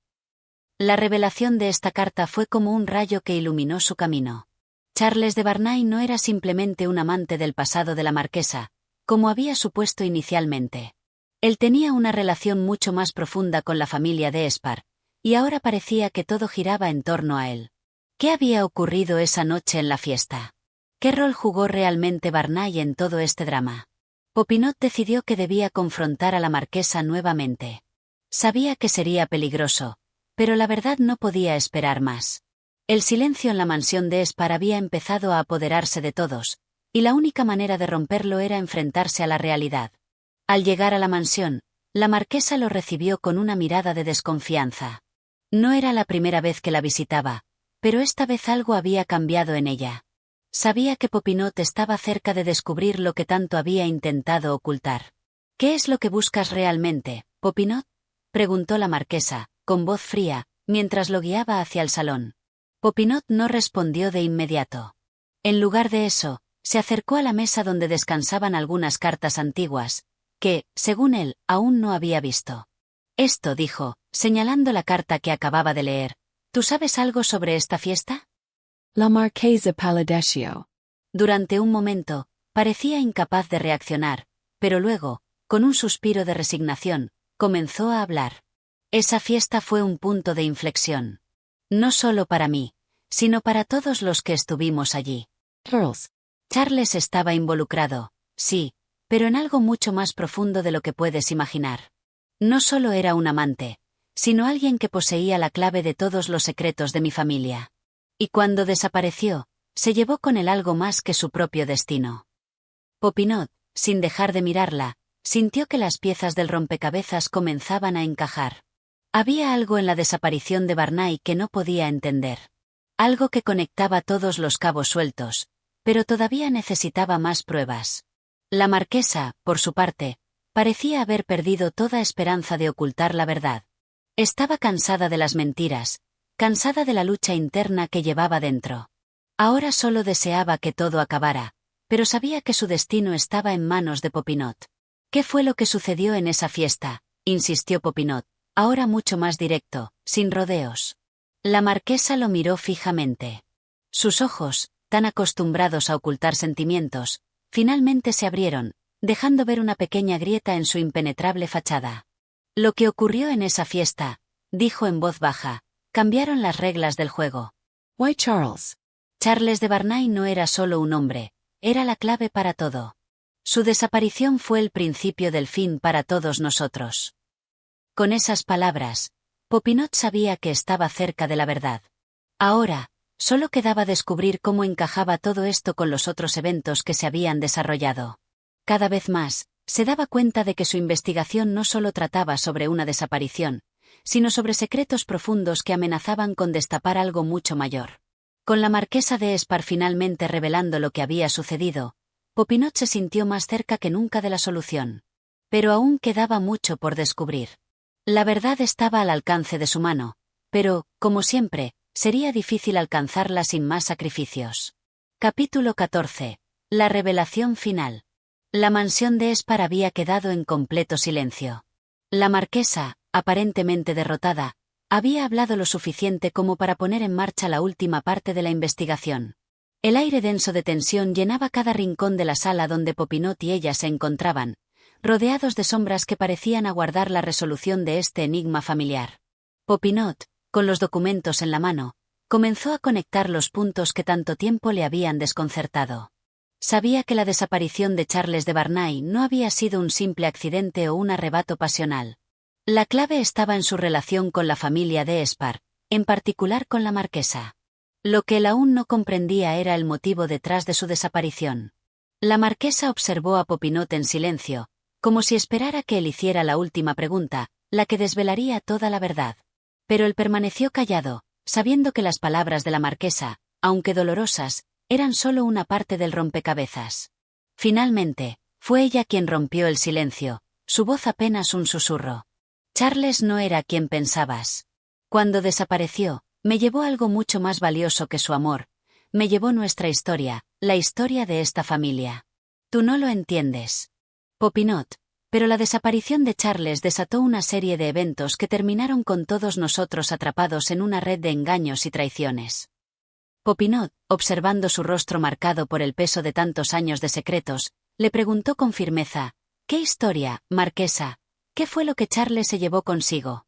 La revelación de esta carta fue como un rayo que iluminó su camino. Charles de Varnay no era simplemente un amante del pasado de la marquesa, como había supuesto inicialmente. Él tenía una relación mucho más profunda con la familia de Espar, y ahora parecía que todo giraba en torno a él. ¿Qué había ocurrido esa noche en la fiesta? ¿Qué rol jugó realmente Varnay en todo este drama? Popinot decidió que debía confrontar a la marquesa nuevamente. Sabía que sería peligroso, pero la verdad no podía esperar más. El silencio en la mansión de Espar había empezado a apoderarse de todos, y la única manera de romperlo era enfrentarse a la realidad. Al llegar a la mansión, la marquesa lo recibió con una mirada de desconfianza. No era la primera vez que la visitaba, pero esta vez algo había cambiado en ella. Sabía que Popinot estaba cerca de descubrir lo que tanto había intentado ocultar. ¿Qué es lo que buscas realmente, Popinot?, preguntó la marquesa, con voz fría, mientras lo guiaba hacia el salón. Popinot no respondió de inmediato. En lugar de eso, se acercó a la mesa donde descansaban algunas cartas antiguas, que, según él, aún no había visto. Esto dijo, señalando la carta que acababa de leer. ¿Tú sabes algo sobre esta fiesta? La marquesa palideció. Durante un momento, parecía incapaz de reaccionar, pero luego, con un suspiro de resignación, comenzó a hablar. Esa fiesta fue un punto de inflexión. No solo para mí, sino para todos los que estuvimos allí. Charles estaba involucrado, sí, pero en algo mucho más profundo de lo que puedes imaginar. No solo era un amante, sino alguien que poseía la clave de todos los secretos de mi familia. Y cuando desapareció, se llevó con él algo más que su propio destino. Popinot, sin dejar de mirarla, sintió que las piezas del rompecabezas comenzaban a encajar. Había algo en la desaparición de Varnay que no podía entender. Algo que conectaba todos los cabos sueltos, pero todavía necesitaba más pruebas. La marquesa, por su parte, parecía haber perdido toda esperanza de ocultar la verdad. Estaba cansada de las mentiras, cansada de la lucha interna que llevaba dentro. Ahora solo deseaba que todo acabara, pero sabía que su destino estaba en manos de Popinot. ¿Qué fue lo que sucedió en esa fiesta?, insistió Popinot, ahora mucho más directo, sin rodeos. La marquesa lo miró fijamente. Sus ojos, tan acostumbrados a ocultar sentimientos, finalmente se abrieron, dejando ver una pequeña grieta en su impenetrable fachada. Lo que ocurrió en esa fiesta, dijo en voz baja, cambiaron las reglas del juego. Why Charles? Charles de Varnay no era solo un hombre, era la clave para todo. Su desaparición fue el principio del fin para todos nosotros. Con esas palabras, Popinot sabía que estaba cerca de la verdad. Ahora, solo quedaba descubrir cómo encajaba todo esto con los otros eventos que se habían desarrollado. Cada vez más, se daba cuenta de que su investigación no solo trataba sobre una desaparición, sino sobre secretos profundos que amenazaban con destapar algo mucho mayor. Con la marquesa de Espar finalmente revelando lo que había sucedido, Popinot se sintió más cerca que nunca de la solución. Pero aún quedaba mucho por descubrir. La verdad estaba al alcance de su mano, pero, como siempre, sería difícil alcanzarla sin más sacrificios. Capítulo 14. La revelación final. La mansión de Espar había quedado en completo silencio. La marquesa, aparentemente derrotada, había hablado lo suficiente como para poner en marcha la última parte de la investigación. El aire denso de tensión llenaba cada rincón de la sala donde Popinot y ella se encontraban, rodeados de sombras que parecían aguardar la resolución de este enigma familiar. Popinot, con los documentos en la mano, comenzó a conectar los puntos que tanto tiempo le habían desconcertado. Sabía que la desaparición de Charles de Varnay no había sido un simple accidente o un arrebato pasional. La clave estaba en su relación con la familia de Espar, en particular con la marquesa. Lo que él aún no comprendía era el motivo detrás de su desaparición. La marquesa observó a Popinot en silencio, como si esperara que él hiciera la última pregunta, la que desvelaría toda la verdad. Pero él permaneció callado, sabiendo que las palabras de la marquesa, aunque dolorosas, eran solo una parte del rompecabezas. Finalmente, fue ella quien rompió el silencio, su voz apenas un susurro. Charles no era quien pensabas. Cuando desapareció, me llevó algo mucho más valioso que su amor, me llevó nuestra historia, la historia de esta familia. Tú no lo entiendes, Popinot, pero la desaparición de Charles desató una serie de eventos que terminaron con todos nosotros atrapados en una red de engaños y traiciones. Popinot, observando su rostro marcado por el peso de tantos años de secretos, le preguntó con firmeza: ¿Qué historia, marquesa? ¿Qué fue lo que Charles se llevó consigo?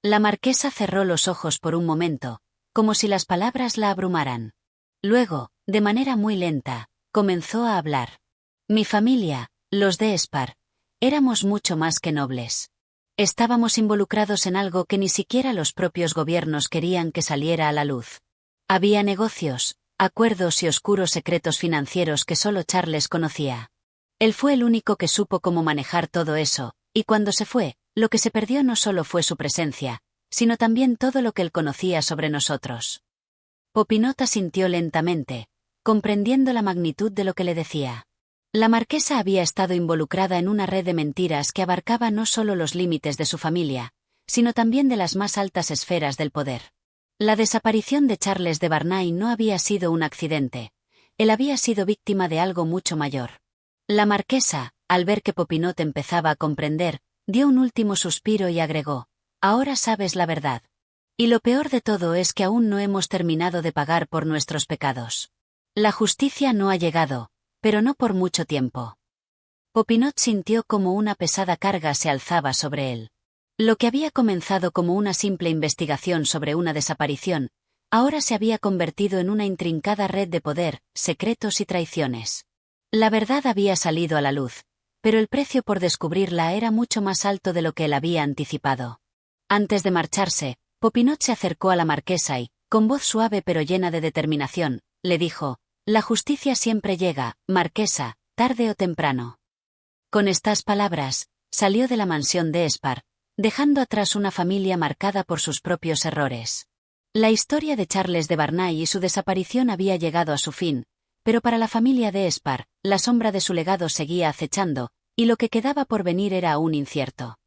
La marquesa cerró los ojos por un momento, como si las palabras la abrumaran. Luego, de manera muy lenta, comenzó a hablar. Mi familia, los de Espar, éramos mucho más que nobles. Estábamos involucrados en algo que ni siquiera los propios gobiernos querían que saliera a la luz. Había negocios, acuerdos y oscuros secretos financieros que solo Charles conocía. Él fue el único que supo cómo manejar todo eso, y cuando se fue, lo que se perdió no solo fue su presencia, sino también todo lo que él conocía sobre nosotros. Popinot asintió lentamente, comprendiendo la magnitud de lo que le decía. La marquesa había estado involucrada en una red de mentiras que abarcaba no solo los límites de su familia, sino también de las más altas esferas del poder. La desaparición de Charles de Varnay no había sido un accidente. Él había sido víctima de algo mucho mayor. La marquesa, al ver que Popinot empezaba a comprender, dio un último suspiro y agregó: ahora sabes la verdad. Y lo peor de todo es que aún no hemos terminado de pagar por nuestros pecados. La justicia no ha llegado, pero no por mucho tiempo. Popinot sintió como una pesada carga se alzaba sobre él. Lo que había comenzado como una simple investigación sobre una desaparición, ahora se había convertido en una intrincada red de poder, secretos y traiciones. La verdad había salido a la luz, pero el precio por descubrirla era mucho más alto de lo que él había anticipado. Antes de marcharse, Popinot se acercó a la marquesa y, con voz suave pero llena de determinación, le dijo: la justicia siempre llega, marquesa, tarde o temprano. Con estas palabras, salió de la mansión de Espar, dejando atrás una familia marcada por sus propios errores. La historia de Charles de Varnay y su desaparición había llegado a su fin, pero para la familia de Espar, la sombra de su legado seguía acechando, y lo que quedaba por venir era aún incierto.